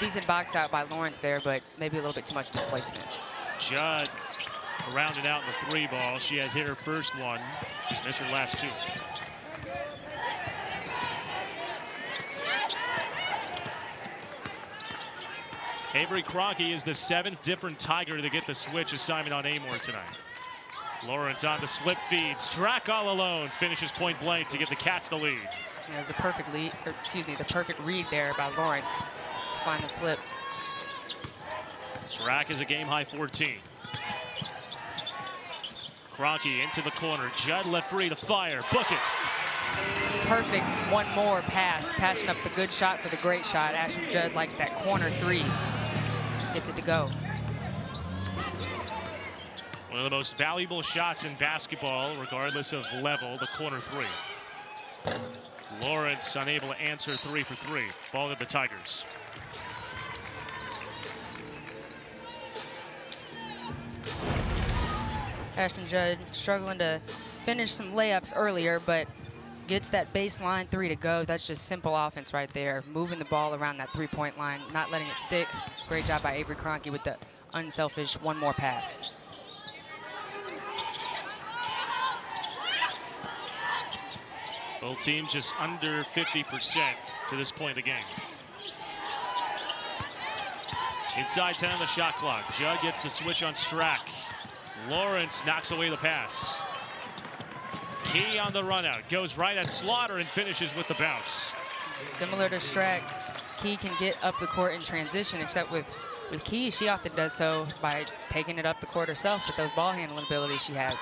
decent box out by Lawrence there, but maybe a little bit too much displacement. Judd rounded out in the 3 ball. She had hit her first one. She's missed her last 2. Avery Kroenke is the 7th different Tiger to get the switch assignment on Amoore tonight. Lawrence on the slip feed. Strack all alone. Finishes point blank to get the Cats the lead. Yeah, it was the perfect lead, or excuse me, the perfect read there by Lawrence to find the slip. Strack is a game-high 14. Kroenke into the corner. Judd left free to fire. Book it. Perfect one more pass. Passing up the good shot for the great shot. Ashton Judd likes that corner 3. Gets it to go. One of the most valuable shots in basketball, regardless of level, the corner 3. Lawrence unable to answer 3 for 3. Ball to the Tigers. Ashton Judd struggling to finish some layups earlier, but gets that baseline 3 to go. That's just simple offense right there. Moving the ball around that 3-point line, not letting it stick. Great job by Avery Kroenke with the unselfish one more pass. Both teams just under 50% to this point of the game. Inside 10 on the shot clock. Judd gets the switch on Strack. Lawrence knocks away the pass. Key on the run out. Goes right at Slaughter and finishes with the bounce. Similar to Strack, Key can get up the court in transition, except with Key, she often does so by taking it up the court herself with those ball handling abilities she has.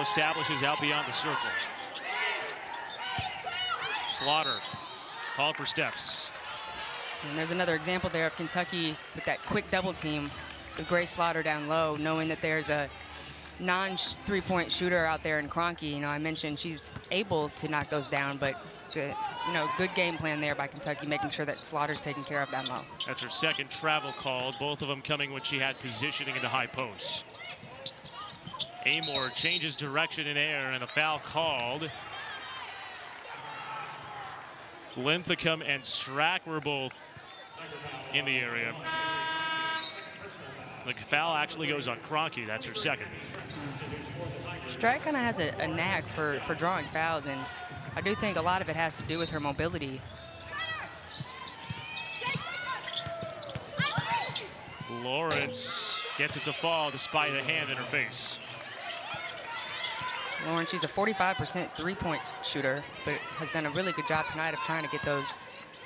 establishes out beyond the circle. Slaughter called for steps. And there's another example there of Kentucky with that quick double team with Grace Slaughter down low, knowing that there's a non-3-point shooter out there in Kroenke. You know, I mentioned she's able to knock those down, but good game plan there by Kentucky, making sure that Slaughter's taken care of down low. That's her second travel call, both of them coming when she had positioning in the high post. Amoore changes direction in air and a foul called. Linthicum and Strack were both in the area. The foul actually goes on Kroenke. That's her second. Strack kind of has a knack for drawing fouls, and I do think a lot of it has to do with her mobility. Lawrence gets it to fall despite a hand in her face. Lawrence, she's a 45% three-point shooter, but has done a really good job tonight of trying to get those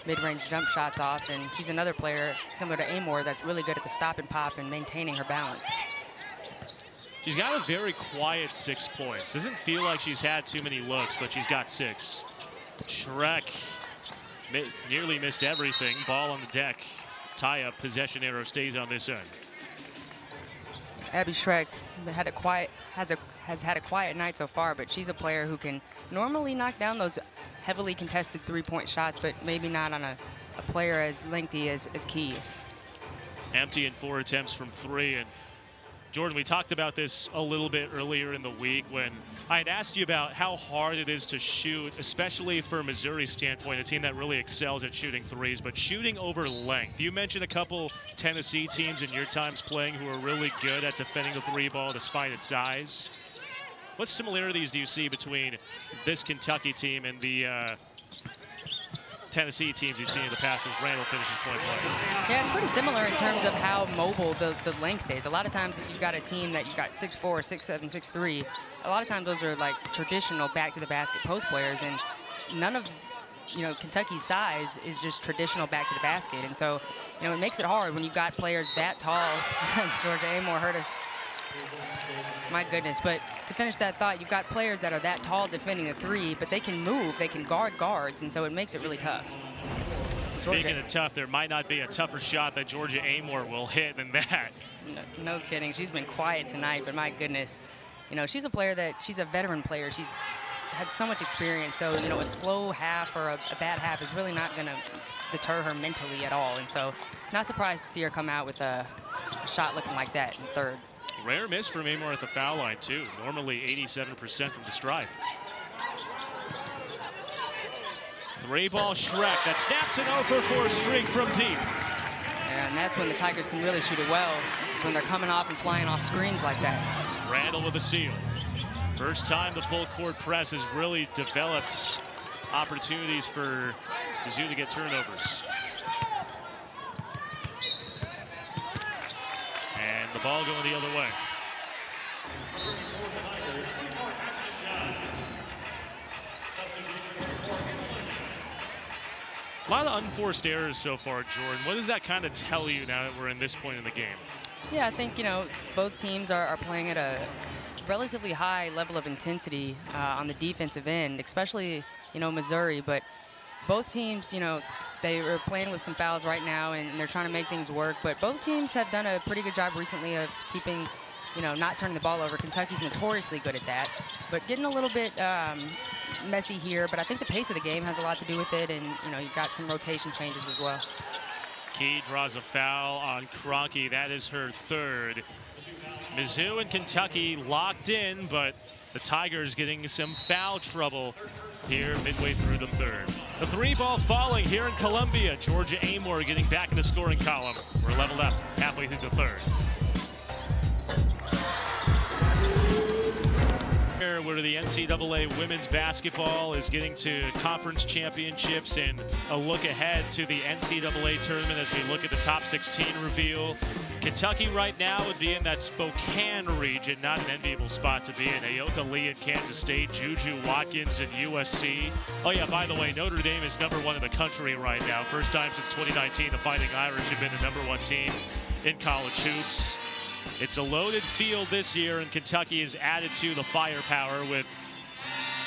mid-range jump shots off. And she's another player similar to Amoore that's really good at the stop and pop and maintaining her balance. She's got a very quiet 6 points. Doesn't feel like she's had too many looks, but she's got 6. Strack nearly missed everything. Ball on the deck. Tie-up, possession arrow stays on this end. Abby Strack has had a quiet night so far, but she's a player who can normally knock down those heavily contested three-point shots, but maybe not on a player as lengthy as Key. Empty in 4 attempts from 3. And Jordan, we talked about this a little bit earlier in the week when I had asked you about how hard it is to shoot, especially for Missouri's standpoint, a team that really excels at shooting threes, but shooting over length. You mentioned a couple Tennessee teams in your times playing who are really good at defending the three ball despite its size. What similarities do you see between this Kentucky team and the Tennessee teams you've seen in the past as Randall finishes point blank? Yeah, it's pretty similar in terms of how mobile the length is. A lot of times if you've got a team that you've got 6'4", 6'7", 6'3", a lot of times those are like traditional back to the basket post players, and none of Kentucky's size is just traditional back to the basket. And so, it makes it hard when you've got players that tall. Georgia Amoore hurt us. My goodness, but to finish that thought, you've got players that are that tall defending the three, but they can move, they can guard guards, and so it makes it really tough. Speaking of tough, there might not be a tougher shot that Georgia Amoore will hit than that. No kidding. She's been quiet tonight, but my goodness. She's a player she's a veteran player. She's had so much experience, so, a slow half or a bad half is really not going to deter her mentally at all. And so not surprised to see her come out with a shot looking like that in third. Rare miss from Amoore at the foul line, too. Normally 87% from the stripe. 3-ball Strack that snaps an 0-for-4 streak from deep. Yeah, and that's when the Tigers can really shoot it well. It's when they're coming off and flying off screens like that. Randall with a steal. First time the full court press has really developed opportunities for Mizzou to get turnovers. And the ball going the other way. A lot of unforced errors so far, Jordan. What does that kind of tell you now that we're in this point in the game? Yeah, I think, both teams are playing at a relatively high level of intensity on the defensive end, especially, Missouri. But both teams, they are playing with some fouls right now, and they're trying to make things work. But both teams have done a pretty good job recently of keeping, not turning the ball over. Kentucky's notoriously good at that. But getting a little bit messy here. But I think the pace of the game has a lot to do with it. And, you've got some rotation changes as well. Key draws a foul on Kroenke. That is her third. Mizzou and Kentucky locked in, but the Tigers getting some foul trouble here midway through the third. The 3-ball falling here in Columbia. Georgia Amoore getting back in the scoring column. We're leveled up halfway through the third. Where the NCAA women's basketball is getting to conference championships and a look ahead to the NCAA tournament as we look at the top 16 reveal. Kentucky right now would be in that Spokane region, not an enviable spot to be in. Ayoka Lee in Kansas State, Juju Watkins in USC. Oh yeah, by the way, Notre Dame is #1 in the country right now. First time since 2019 the Fighting Irish have been the #1 team in college hoops. It's a loaded field this year, and Kentucky has added to the firepower with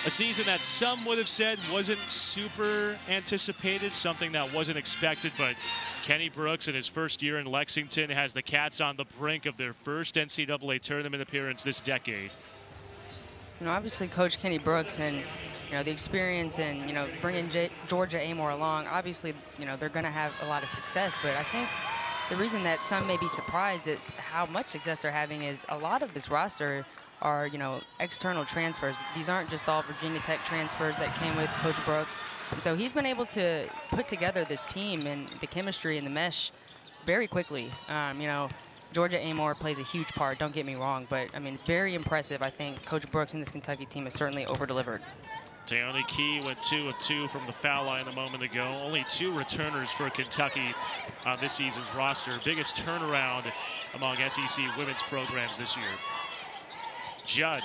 a season that some would have said wasn't super anticipated, something that wasn't expected, but Kenny Brooks in his first year in Lexington has the Cats on the brink of their first NCAA tournament appearance this decade. You know, obviously Coach Kenny Brooks and, you know, the experience and, you know, bringing Georgia Amoore along, obviously, you know, they're going to have a lot of success, but I think the reason that some may be surprised at how much success they're having is a lot of this roster are, you know, external transfers. These aren't just all Virginia Tech transfers that came with Coach Brooks. And so he's been able to put together this team and the chemistry and the mesh very quickly. You know, Georgia Amoore plays a huge part, don't get me wrong, but, I mean, very impressive. I think Coach Brooks and this Kentucky team has certainly over-delivered. Taylor Key went 2 of 2 from the foul line a moment ago. Only 2 returners for Kentucky on this season's roster. Biggest turnaround among SEC women's programs this year. Judd.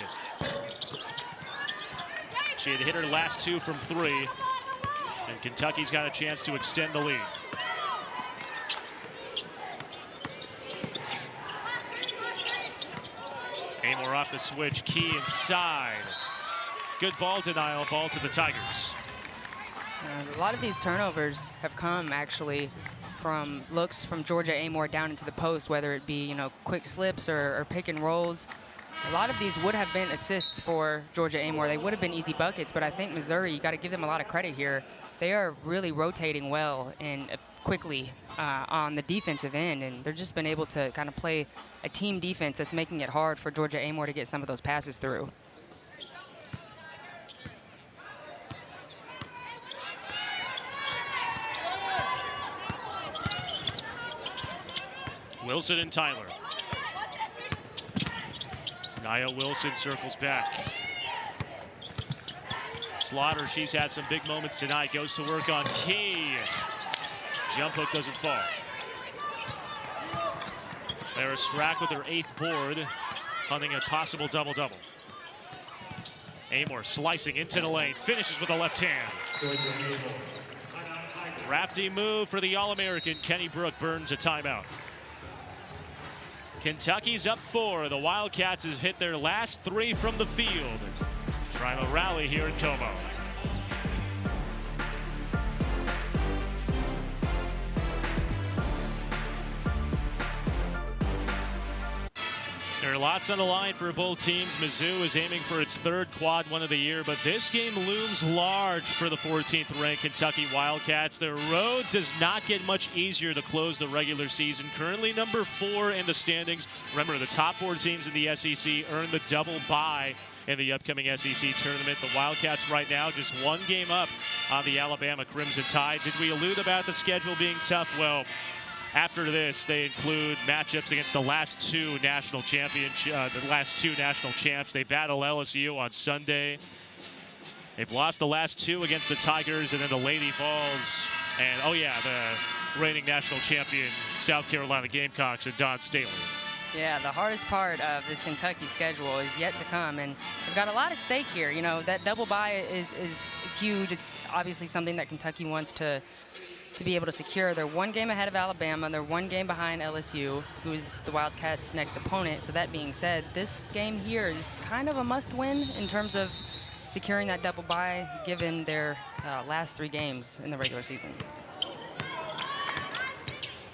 She had hit her last 2 from 3, and Kentucky's got a chance to extend the lead. Amoore off the switch, Key inside. Good ball denial, ball to the Tigers. A lot of these turnovers have come actually from looks from Georgia Amoore down into the post, whether it be, you know, quick slips or pick and rolls. A lot of these would have been assists for Georgia Amoore. They would have been easy buckets, but I think Missouri, you got to give them a lot of credit here. They are really rotating well and quickly on the defensive end, and they've just been able to kind of play a team defense that's making it hard for Georgia Amoore to get some of those passes through. Wilson and Tyler. Nia Wilson circles back. Slaughter, she's had some big moments tonight, goes to work on Key. Jump hook doesn't fall. There's Strack with her 8th board, hunting a possible double-double. Amoore slicing into the lane, finishes with the left hand. Crafty move for the All-American. Kenny Brook burns a timeout. Kentucky's up 4. The Wildcats has hit their last 3 from the field. Trying to rally here in Como. There are lots on the line for both teams. Mizzou is aiming for its 3rd quad one of the year, but this game looms large for the 14th ranked Kentucky Wildcats. Their road does not get much easier to close the regular season. Currently number 4 in the standings. Remember, the top 4 teams in the SEC earn the double bye in the upcoming SEC tournament. The Wildcats right now just 1 game up on the Alabama Crimson Tide. Did we allude about the schedule being tough? Well, after this, they include matchups against the last 2 national champs. They battle LSU on Sunday. They've lost the last 2 against the Tigers and then the Lady Vols. And, oh yeah, the reigning national champion South Carolina Gamecocks and Don Staley. Yeah, the hardest part of this Kentucky schedule is yet to come, and they've got a lot at stake here. You know, that double bye is huge. It's obviously something that Kentucky wants to be able to secure. They're 1 game ahead of Alabama. They're 1 game behind LSU, who is the Wildcats' next opponent. So that being said, this game here is kind of a must-win in terms of securing that double bye, given their last 3 games in the regular season.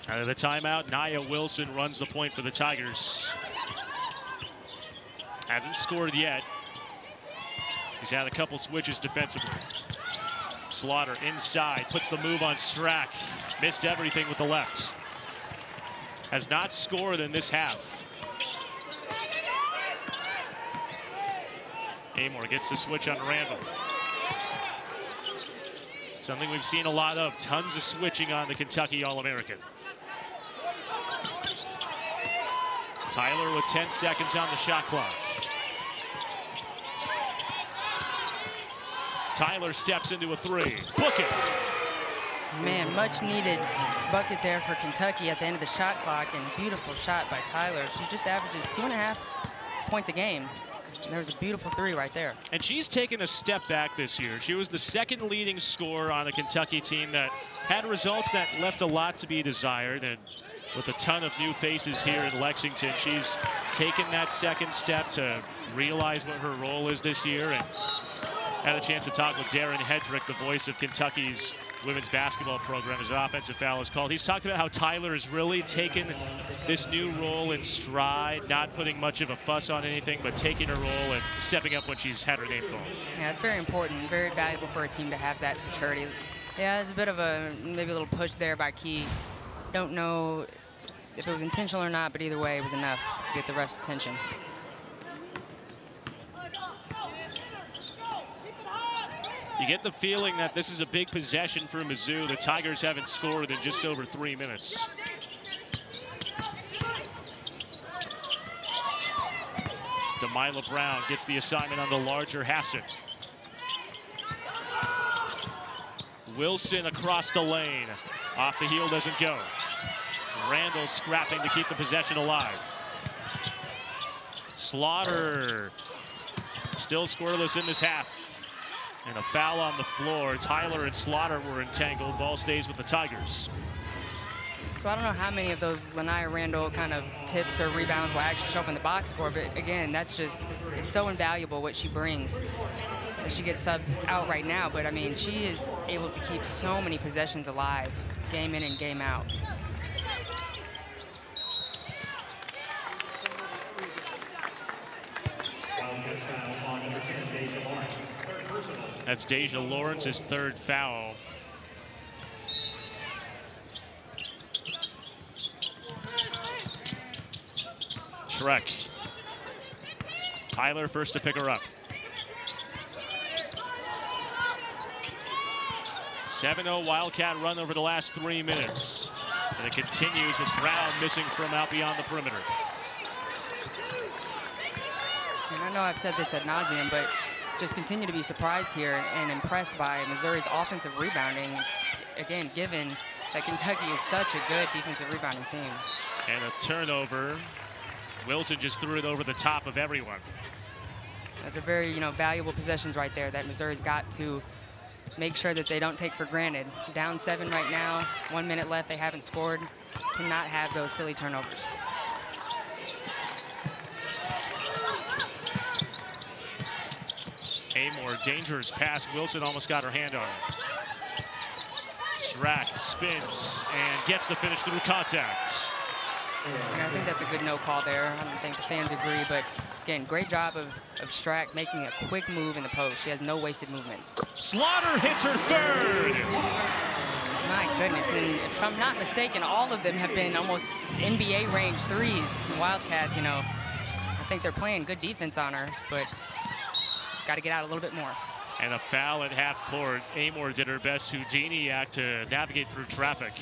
Out of the timeout, Nia Wilson runs the point for the Tigers. Hasn't scored yet. He's had a couple switches defensively. Slaughter inside, puts the move on Strack. Missed everything with the left. Has not scored in this half. Amoore gets the switch on Randall. Something we've seen a lot of. Tons of switching on the Kentucky All-American. Tyler with 10 seconds on the shot clock. Tyler steps into a 3. Book it. Man, much needed bucket there for Kentucky at the end of the shot clock, and beautiful shot by Tyler. She just averages 2.5 points a game. And there was a beautiful three right there. And she's taken a step back this year. She was the second leading scorer on a Kentucky team that had results that left a lot to be desired. And with a ton of new faces here in Lexington, she's taken that second step to realize what her role is this year. And had a chance to talk with Darren Hedrick, the voice of Kentucky's women's basketball program, as an offensive foul is called. He's talked about how Tyler has really taken this new role in stride, not putting much of a fuss on anything, but taking her role and stepping up when she's had her name called. Yeah, it's very important, very valuable for a team to have that maturity. Yeah, there's a bit of maybe a little push there by Key. Don't know if it was intentional or not, but either way, it was enough to get the ref's attention. You get the feeling that this is a big possession for Mizzou. The Tigers haven't scored in just over 3 minutes. Demila Brown gets the assignment on the larger Hassett. Wilson across the lane. Off the heel doesn't go. Randall scrapping to keep the possession alive. Slaughter still scoreless in this half. And a foul on the floor. Tyler and Slaughter were entangled. Ball stays with the Tigers. So I don't know how many of those Lanaya Randall kind of tips or rebounds will actually show up in the box score, but again, that's just, it's so invaluable what she brings. She gets subbed out right now, but I mean, she is able to keep so many possessions alive, game in and game out. That's Deja Lawrence's third foul. Strack. Tyler first to pick her up. 7-0 Wildcat run over the last 3 minutes. And it continues with Brown missing from out beyond the perimeter. And I know I've said this ad nauseum, but just continue to be surprised here and impressed by Missouri's offensive rebounding. Again, given that Kentucky is such a good defensive rebounding team. And a turnover. Wilson just threw it over the top of everyone. Those are very, valuable possessions right there that Missouri's got to make sure that they don't take for granted. Down 7 right now, 1 minute left, they haven't scored. Cannot have those silly turnovers. Amoore, dangerous pass. Wilson almost got her hand on it. Strack spins and gets the finish through contact. And I think that's a good no call there. I don't think the fans agree, but again, great job of Strack making a quick move in the post. She has no wasted movements. Slaughter hits her third. My goodness, and if I'm not mistaken, all of them have been almost NBA range threes. The Wildcats, I think they're playing good defense on her, but got to get out a little bit more. And a foul at half court. Amoore did her best Houdini act to navigate through traffic.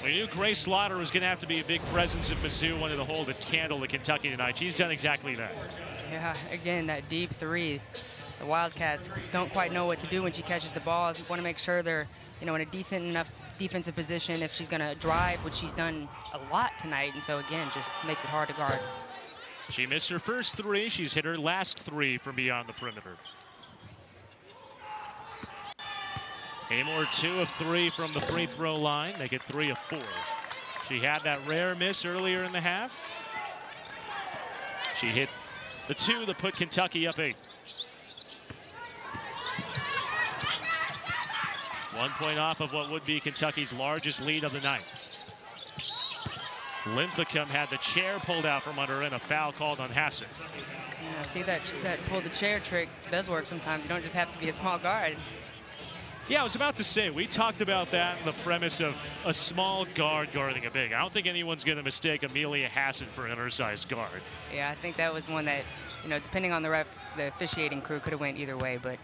We knew Grace Slaughter was going to have to be a big presence if Mizzou wanted to hold a candle to Kentucky tonight. She's done exactly that. Yeah, again, that deep three. The Wildcats don't quite know what to do when she catches the ball. You want to make sure they're, in a decent enough defensive position if she's going to drive, which she's done a lot tonight. And so, again, just makes it hard to guard. She missed her first 3. She's hit her last 3 from beyond the perimeter. Amoore 2 of 3 from the free throw line. Make it 3 of 4. She had that rare miss earlier in the half. She hit the 2 that put Kentucky up 8. 1 point off of what would be Kentucky's largest lead of the night. Linthicum had the chair pulled out from under and a foul called on Hassett. Yeah, see that pull the chair trick does work sometimes. You don't just have to be a small guard. Yeah, I was about to say, we talked about that in the premise of a small guard guarding a big. I don't think anyone's going to mistake Amelia Hassett for an undersized guard. Yeah, I think that was one that, depending on the ref, the officiating crew could have went either way, but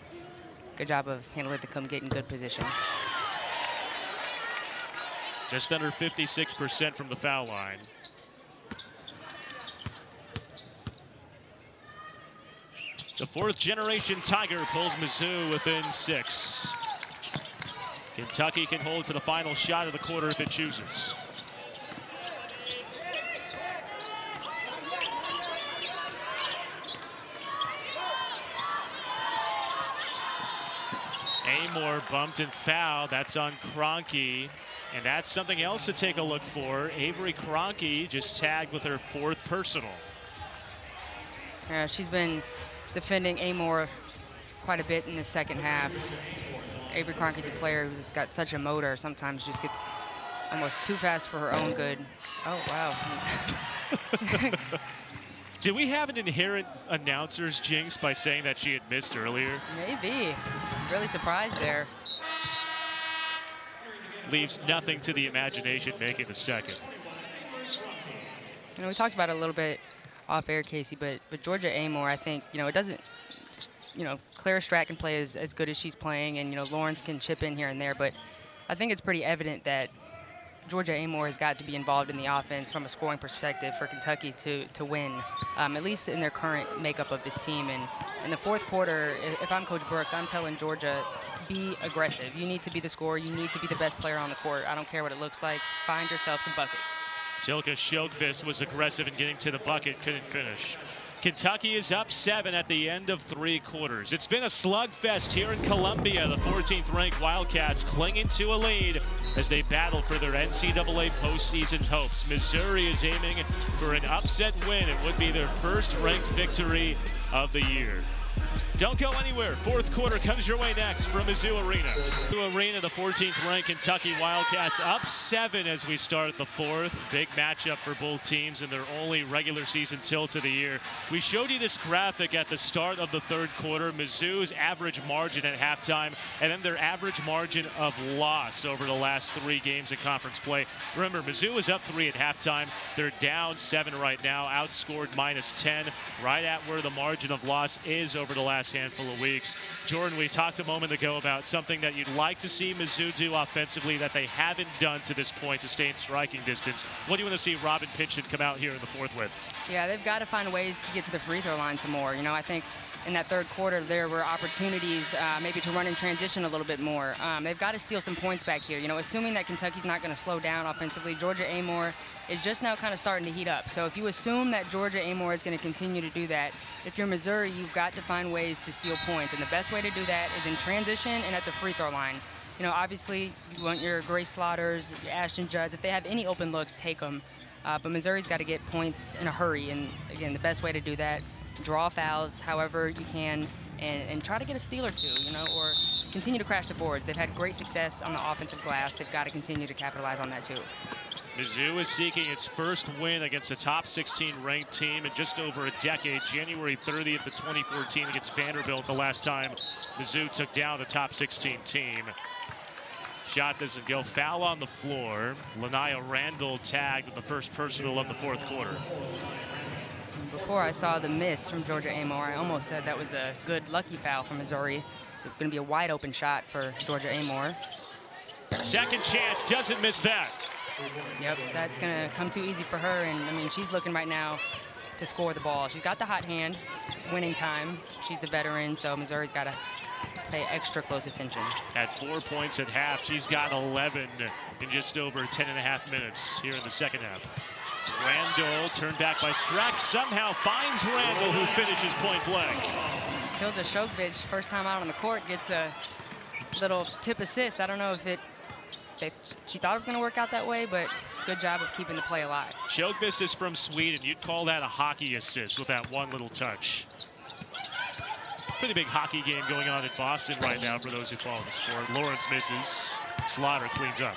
good job of Linthicum getting good position. Just under 56% from the foul line. The 4th generation Tiger pulls Mizzou within 6. Kentucky can hold for the final shot of the quarter if it chooses. Amoore bumped and fouled. That's on Kroenke. And that's something else to take a look for. Avery Kroenke just tagged with her 4th personal. Yeah, she's been defending Amoore quite a bit in the second half. Avery Kroenke's a player who's got such a motor, sometimes just gets almost too fast for her own good. Oh, wow. Do we have an inherent announcer's jinx by saying that she had missed earlier? Maybe. Really surprised there. Leaves nothing to the imagination making the second. You know, we talked about it a little bit off air, Casey, but Georgia Amoore, I think, you know, it doesn't, you know, Clara Strack can play as good as she's playing, and, you know, Lawrence can chip in here and there, but I think it's pretty evident that Georgia Amoore has got to be involved in the offense from a scoring perspective for Kentucky to win, at least in their current makeup of this team. And in the 4th quarter, if I'm Coach Brooks, I'm telling Georgia, be aggressive. You need to be the scorer. You need to be the best player on the court. I don't care what it looks like. Find yourself some buckets. Tilka Sjökvist was aggressive in getting to the bucket, couldn't finish. Kentucky is up 7 at the end of 3 quarters. It's been a slugfest here in Columbia. The 14th ranked Wildcats clinging to a lead as they battle for their NCAA postseason hopes. Missouri is aiming for an upset win. It would be their 1st ranked victory of the year. Don't go anywhere. 4th quarter comes your way next from Mizzou Arena. Mizzou Arena, the 14th ranked Kentucky Wildcats up 7 as we start the 4th. Big matchup for both teams in their only regular season tilt of the year. We showed you this graphic at the start of the 3rd quarter. Mizzou's average margin at halftime, and then their average margin of loss over the last 3 games in conference play. Remember, Mizzou is up 3 at halftime. They're down 7 right now, outscored -10, right at where the margin of loss is over the last handful of weeks. Jordan, we talked a moment ago about something that you'd like to see Mizzou do offensively that they haven't done to this point to stay in striking distance. What do you want to see Robin Pitchin come out here in the 4th with? Yeah, they've got to find ways to get to the free throw line some more. You know, I think in that 3rd quarter there were opportunities maybe to run in transition a little bit more. They've got to steal some points back here. You know, assuming that Kentucky's not going to slow down offensively, Georgia Amoore is just now kind of starting to heat up. So if you assume that Georgia Amoore is going to continue to do that, if you're Missouri, you've got to find ways to steal points. And the best way to do that is in transition and at the free throw line. You know, obviously, you want your Grace Slaughters, your Ashton Judds. If they have any open looks, take them. But Missouri's got to get points in a hurry. And, again, the best way to do that, draw fouls however you can and try to get a steal or two, you know, or continue to crash the boards. They've had great success on the offensive glass. They've got to continue to capitalize on that, too. Mizzou is seeking its 1st win against a top 16 ranked team in just over a decade. January 30th of 2014 against Vanderbilt, the last time Mizzou took down a top 16 team. Shot doesn't go. Foul on the floor. Lanaya Randall tagged with the 1st personal of the 4th quarter. Before I saw the miss from Georgia Amoore, I almost said that was a good lucky foul from Missouri. So it's going to be a wide open shot for Georgia Amoore. Second chance, doesn't miss that. Yep, that's going to come too easy for her. And, I mean, she's looking right now to score the ball. She's got the hot hand, winning time. She's the veteran, so Missouri's got to pay extra close attention. At 4 points at half, she's got 11 in just over 10.5 minutes here in the second half. Randall turned back by Strack, somehow finds Randall, who finishes point blank. Tilda Sjökvist, first time out on the court, gets a little tip assist. I don't know if she thought it was going to work out that way, but good job of keeping the play alive. Sjökvist is from Sweden. You'd call that a hockey assist with that one little touch. Pretty big hockey game going on in Boston right now for those who follow the sport. Lawrence misses. Slaughter cleans up.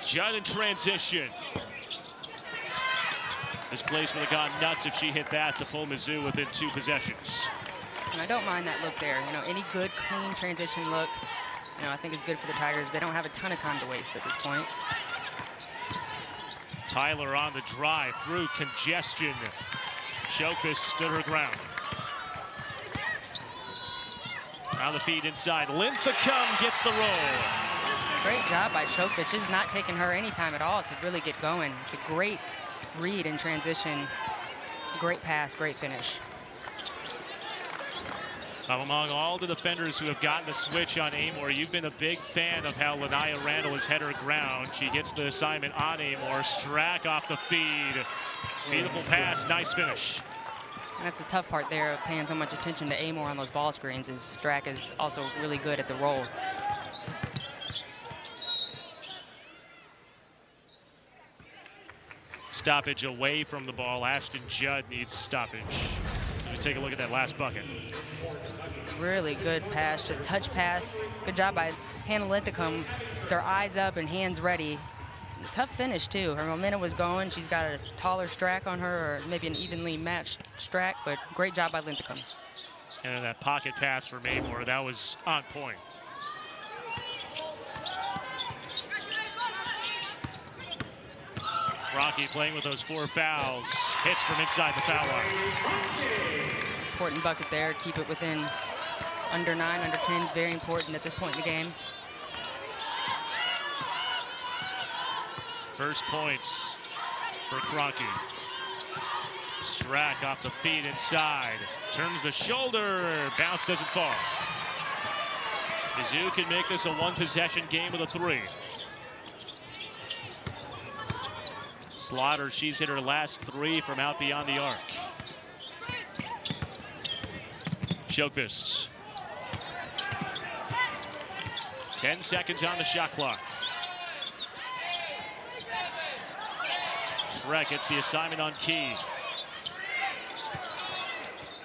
Judd in transition. This place would have gone nuts if she hit that to pull Mizzou within 2 possessions. And I don't mind that look there. You know, any good, clean transition look, you know, I think is good for the Tigers. They don't have a ton of time to waste at this point. Tyler on the drive through congestion. Sjökvist stood her ground. On the feed inside. Linthicum gets the roll. Great job by Sjökvist. Just not taking her any time at all to really get going. It's a great read in transition. Great pass, great finish. Among all the defenders who have gotten a switch on Amoore, you've been a big fan of how Lanaya Randall has had her ground. She gets the assignment on Amoore. Strack off the feed. Beautiful pass, nice finish. And that's the tough part there of paying so much attention to Amoore on those ball screens, is Strack is also really good at the roll. Stoppage away from the ball. Ashton Judd needs a stoppage. Let me take a look at that last bucket. Really good pass, just touch pass. Good job by Hannah Linthicum, with her eyes up and hands ready. Tough finish too. Her momentum was going. She's got a taller Strack on her, or maybe an evenly matched Strack, but great job by Linthicum. And then that pocket pass for Amoore, that was on point. Rocky playing with those 4 fouls. Hits from inside the foul line. Important bucket there. Keep it within under 9, under 10 is very important at this point in the game. First points for Kroenke. Strack off the feet inside. Turns the shoulder. Bounce doesn't fall. Mizzou can make this a 1-possession game with a 3. Slaughter, she's hit her last 3 from out beyond the arc. Sjökvist. 10 seconds on the shot clock. Strack gets the assignment on Key.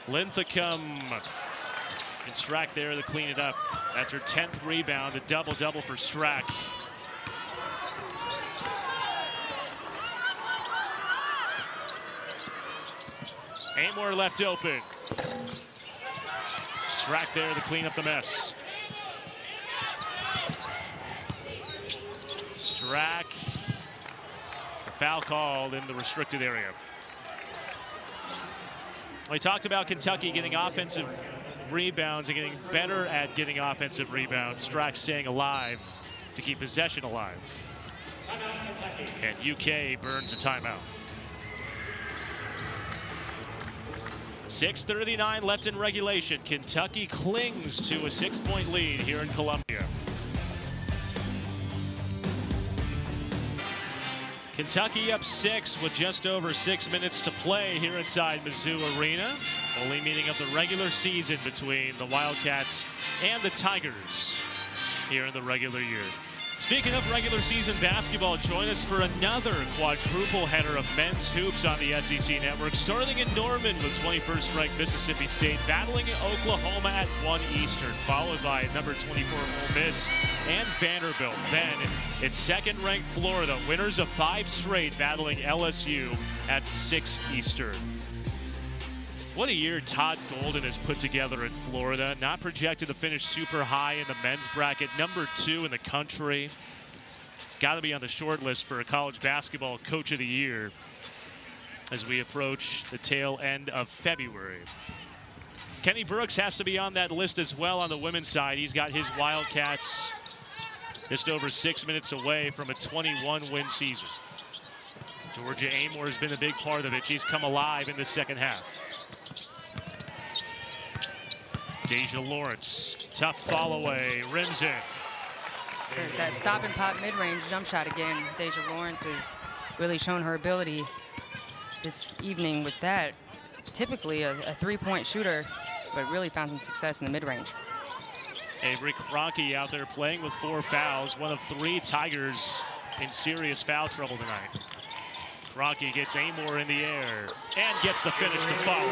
Linthicum. And Strack there to clean it up. That's her 10th rebound, a double-double for Strack. Amoore left open. Strack there to clean up the mess. Strack. A foul called in the restricted area. We talked about Kentucky getting offensive rebounds and getting better at getting offensive rebounds. Strack staying alive to keep possession alive. And UK burns a timeout. 6:39 left in regulation. Kentucky clings to a 6-point lead here in Columbia. Kentucky up 6 with just over 6 minutes to play here inside Mizzou Arena. Only meeting of the regular season between the Wildcats and the Tigers here in the regular year. Speaking of regular season basketball, join us for another quadruple header of men's hoops on the SEC Network, starting in Norman with 21st ranked Mississippi State battling Oklahoma at 1 Eastern, followed by number 24 Ole Miss and Vanderbilt. Then it's second ranked Florida, winners of 5 straight, battling LSU at 6 Eastern. What a year Todd Golden has put together in Florida. Not projected to finish super high in the men's bracket, number 2 in the country. Got to be on the short list for a college basketball coach of the year as we approach the tail end of February. Kenny Brooks has to be on that list as well on the women's side. He's got his Wildcats just over 6 minutes away from a 21-win season. Georgia Amoore has been a big part of it. She's come alive in the second half. Deja Lawrence, tough fall away, rims in. There's that stop and pop mid-range jump shot again. Deja Lawrence has really shown her ability this evening with that. Typically a 3-point shooter, but really found some success in the mid-range. Avery Kroenke out there playing with 4 fouls, one of 3 Tigers in serious foul trouble tonight. Kroenke gets Amoore in the air and gets the finish to follow.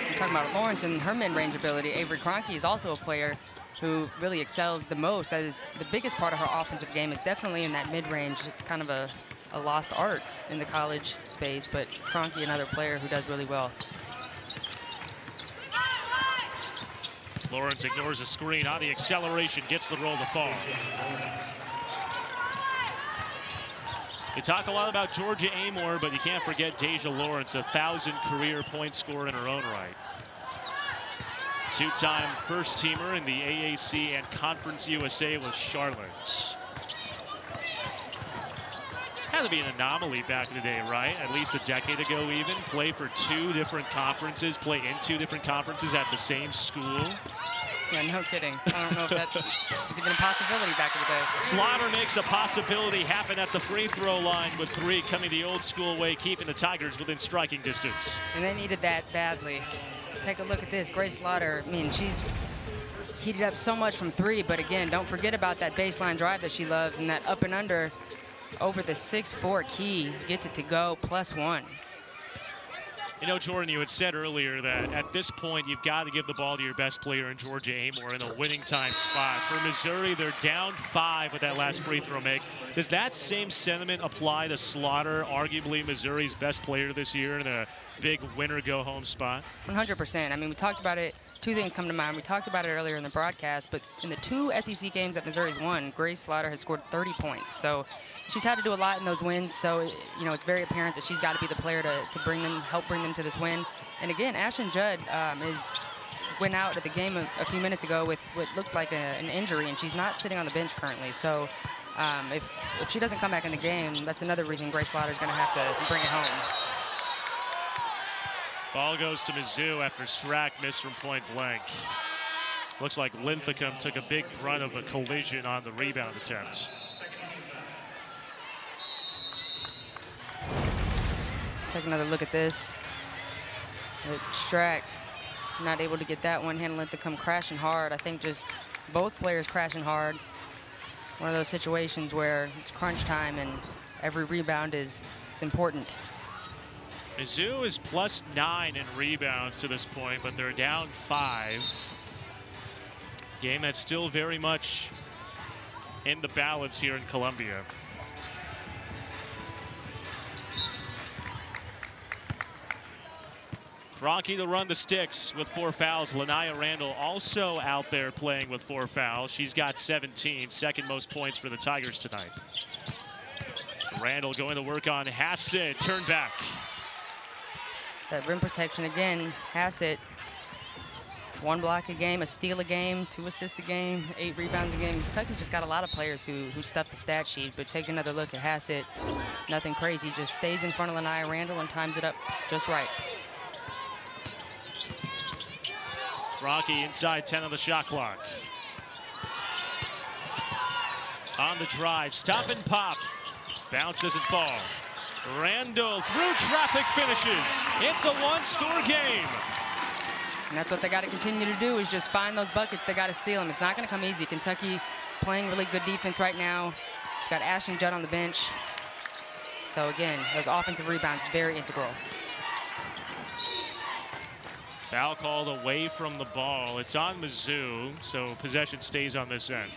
You're talking about Lawrence and her mid-range ability. Avery Kroenke is also a player who really excels the most. That is the biggest part of her offensive game, is definitely in that mid-range. It's kind of a lost art in the college space, but Kroenke, another player who does really well. Lawrence ignores a screen on the acceleration, gets the roll to fall. You talk a lot about Georgia Amoore, but you can't forget Deja Lawrence, a 1,000 career point scorer in her own right. 2-time first teamer in the AAC and Conference USA with Charlotte. Had to be an anomaly back in the day, right? At least a decade ago even. Play for 2 different conferences, play in 2 different conferences at the same school. Yeah, no kidding. I don't know if that's even a possibility back in the day. Slaughter makes a possibility happen at the free throw line with 3 coming the old school way, keeping the Tigers within striking distance. And they needed that badly. Take a look at this. Grace Slaughter, I mean, she's heated up so much from 3, but again, don't forget about that baseline drive that she loves and that up and under over the 6'4" key, gets it to go, +1. You know, Jordan, you had said earlier that at this point, you've got to give the ball to your best player in Georgia Amoore in a winning time spot. For Missouri, they're down 5 with that last free throw make. Does that same sentiment apply to Slaughter, arguably Missouri's best player this year in a big winner-go-home spot? 100%. I mean, we talked about it. 2 things come to mind. We talked about it earlier in the broadcast, but in the 2 SEC games that Missouri's won, Grace Slaughter has scored 30 points. So she's had to do a lot in those wins. So, you know, it's very apparent that she's got to be the player to help bring them to this win. And again, Ashton Judd went out at the game a few minutes ago with what looked like an injury, and she's not sitting on the bench currently. So if she doesn't come back in the game, that's another reason Grace Slaughter's going to have to bring it home. Ball goes to Mizzou after Strack missed from point blank. Looks like Linthicum took a big brunt of a collision on the rebound attempt. Take another look at this. Strack not able to get that one. Linthicum crashing hard. I think just both players crashing hard. One of those situations where it's crunch time and every rebound is important. Mizzou is +9 in rebounds to this point, but they're down 5. Game that's still very much in the balance here in Columbia. Kroenke to run the sticks with 4 fouls. Lanaya Randall also out there playing with 4 fouls. She's got 17, second most points for the Tigers tonight. Randall going to work on Hassett, turn back. That rim protection again, Hassett, 1 block a game, a steal a game, 2 assists a game, 8 rebounds a game. Kentucky's just got a lot of players who stuff the stat sheet, but take another look at Hassett. Nothing crazy, just stays in front of Lanaya Randall and times it up just right. Kroenke inside 10 on the shot clock. On the drive, stop and pop. Bounce doesn't fall. Randall through traffic finishes. It's a 1-score game. And that's what they got to continue to do, is just find those buckets. They got to steal them. It's not going to come easy. Kentucky playing really good defense right now. It's got Ashton Judd on the bench. So again, those offensive rebounds, very integral. Foul called away from the ball. It's on Mizzou, so possession stays on this end.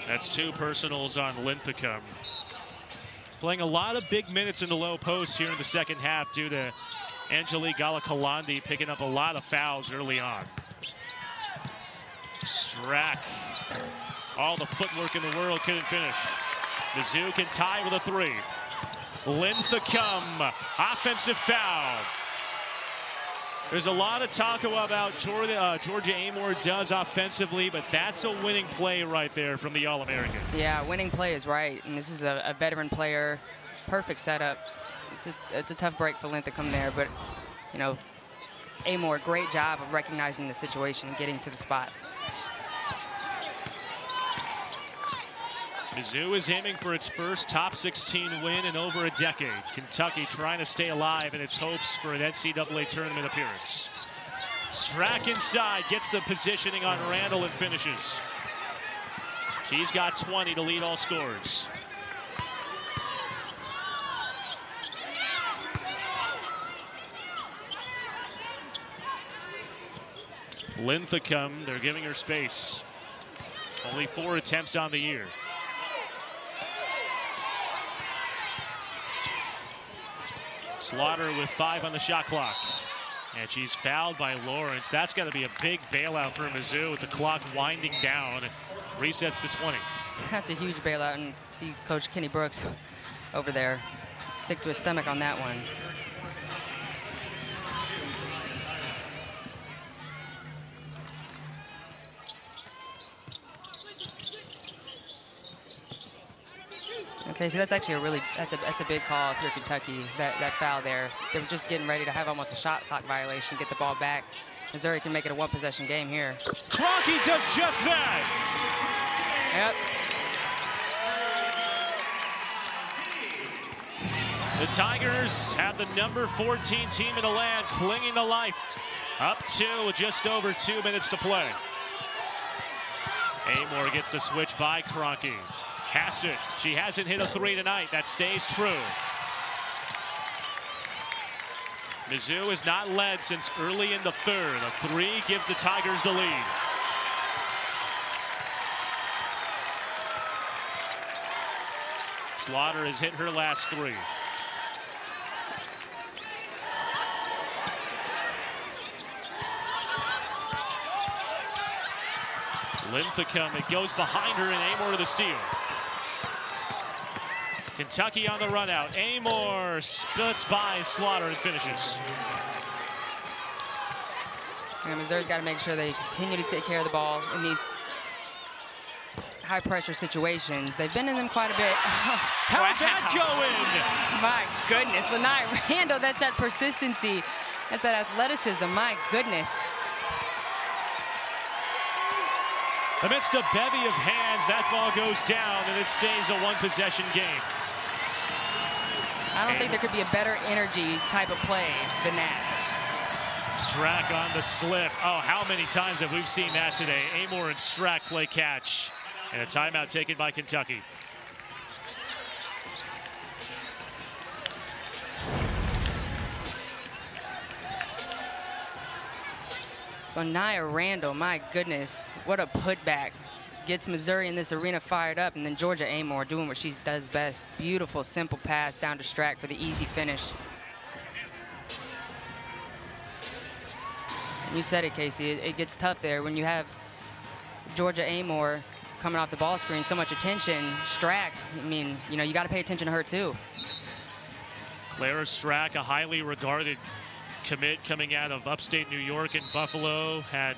That's 2 personals on Linthicum. Playing a lot of big minutes in the low post here in the second half due to Angelique Galakalandi picking up a lot of fouls early on. Strack, all the footwork in the world, couldn't finish. Mizzou can tie with a 3. Linthicum, offensive foul. There's a lot of talk about Georgia Amoore does offensively, but that's a winning play right there from the All-American. Yeah, winning play is right, and this is a veteran player. Perfect setup. It's a tough break for Linthicum there, but, you know, Amoore, great job of recognizing the situation and getting to the spot. Mizzou is aiming for its first top 16 win in over a decade. Kentucky trying to stay alive in its hopes for an NCAA tournament appearance. Strack inside, gets the positioning on Randall and finishes. She's got 20 to lead all scorers. Linthicum, they're giving her space. Only 4 attempts on the year. Slaughter with 5 on the shot clock. And she's fouled by Lawrence. That's got to be a big bailout for Mizzou with the clock winding down. Resets to 20. That's a huge bailout, and see Coach Kenny Brooks over there. Sick to his stomach on that one. Okay, so that's actually that's a big call if you're Kentucky, that foul there. They were just getting ready to have almost a shot clock violation, get the ball back. Missouri can make it a one-possession game here. Kroenke does just that. Yep. The Tigers have the number 14 team in the land clinging to life. Up 2 with just over 2 minutes to play. Amoore gets the switch by Kroenke. Hassett, she hasn't hit a 3 tonight. That stays true. Mizzou has not led since early in the third. A 3 gives the Tigers the lead. Slaughter has hit her last 3. Linthicum, it goes behind her, and Amoore to the steal. Kentucky on the run out. Amoore splits by Slaughter and finishes. And Missouri's got to make sure they continue to take care of the ball in these high-pressure situations. They've been in them quite a bit. How'd that go in? My goodness, Lanai Randall, that's that persistency. That's that athleticism, my goodness. Amidst a bevy of hands, that ball goes down, and it stays a one-possession game. I don't think there could be a better energy type of play than that. Strack on the slip. Oh, how many times have we seen that today? Amoore and Strack play catch. And a timeout taken by Kentucky. Lanai Randall, my goodness, what a putback. Gets Missouri in this arena fired up, and then Georgia Amoore doing what she does best. Beautiful, simple pass down to Strack for the easy finish. You said it, Casey, it gets tough there when you have Georgia Amoore coming off the ball screen, so much attention. Strack, I mean, you know, you got to pay attention to her too. Clara Strack, a highly regarded commit coming out of upstate New York and Buffalo, had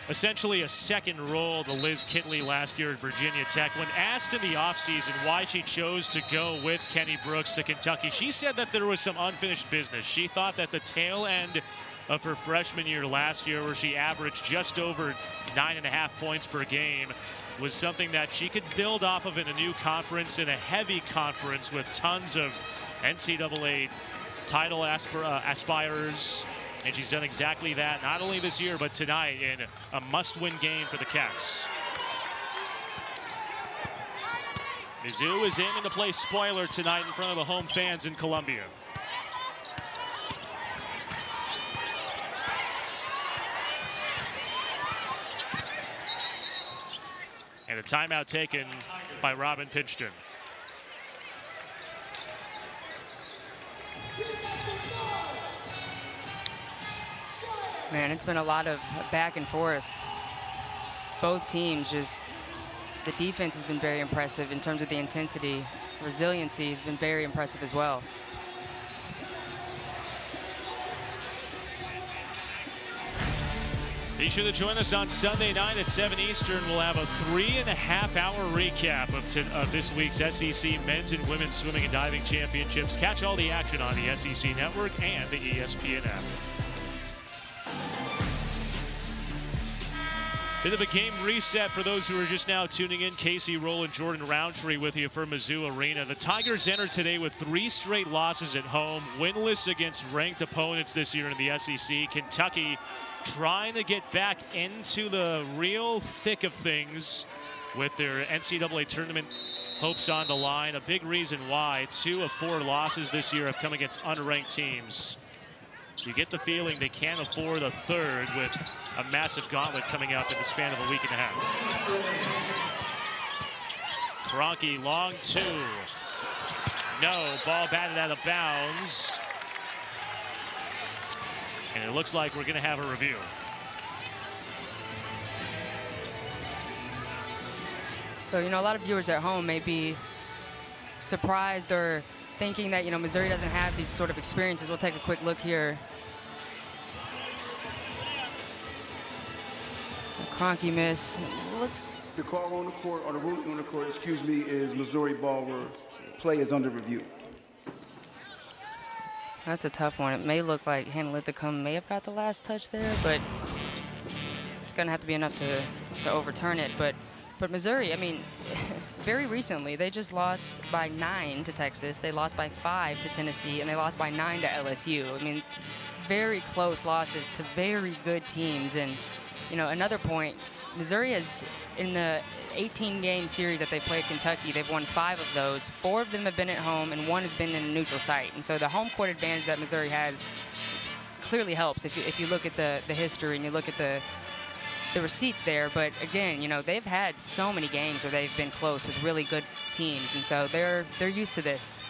essentially a second role to Liz Kitley last year at Virginia Tech. When asked in the offseason why she chose to go with Kenny Brooks to Kentucky, she said that there was some unfinished business. She thought that the tail end of her freshman year last year, where she averaged just over 9.5 points per game, was something that she could build off of in a new conference, in a heavy conference with tons of NCAA title aspirers, and she's done exactly that, not only this year, but tonight in a must-win game for the Cats. Mizzou is aiming to play spoiler tonight in front of the home fans in Columbia. And a timeout taken by Robin Pinchton. Man, it's been a lot of back and forth. Both teams just, the defense has been very impressive in terms of the intensity. Resiliency has been very impressive as well. Be sure to join us on Sunday night at 7 Eastern. We'll have a 3.5-hour recap of this week's SEC men's and women's swimming and diving championships. Catch all the action on the SEC Network and the ESPN app. Bit of a game reset for those who are just now tuning in. Casey Rowland, Jordan Roundtree with you for Mizzou Arena. The Tigers entered today with 3 straight losses at home, winless against ranked opponents this year in the SEC. Kentucky trying to get back into the real thick of things with their NCAA tournament hopes on the line. A big reason why 2 of 4 losses this year have come against unranked teams. You get the feeling they can't afford a third with a massive gauntlet coming up in the span of a week and a half. Kroenke, long 2. No, ball batted out of bounds. And it looks like we're going to have a review. So, you know, a lot of viewers at home may be surprised or thinking that, you know, Missouri doesn't have these sort of experiences. We'll take a quick look here. Cronky miss. Looks. The call on the court, or the ruling on the court, excuse me, is Missouri ball where play is under review. That's a tough one. It may look like Hanalithicum may have got the last touch there, but it's going to have to be enough to overturn it. But Missouri, I mean, very recently, they just lost by 9 to Texas. They lost by 5 to Tennessee, and they lost by 9 to LSU. I mean, very close losses to very good teams. And, you know, another point, Missouri has, in the 18-game series that they played Kentucky, they've won 5 of those. 4 of them have been at home, and 1 has been in a neutral site. And so the home court advantage that Missouri has clearly helps if you look at the history and you look at the receipts there. But again, you know, they've had so many games where they've been close with really good teams, and so they're used to this.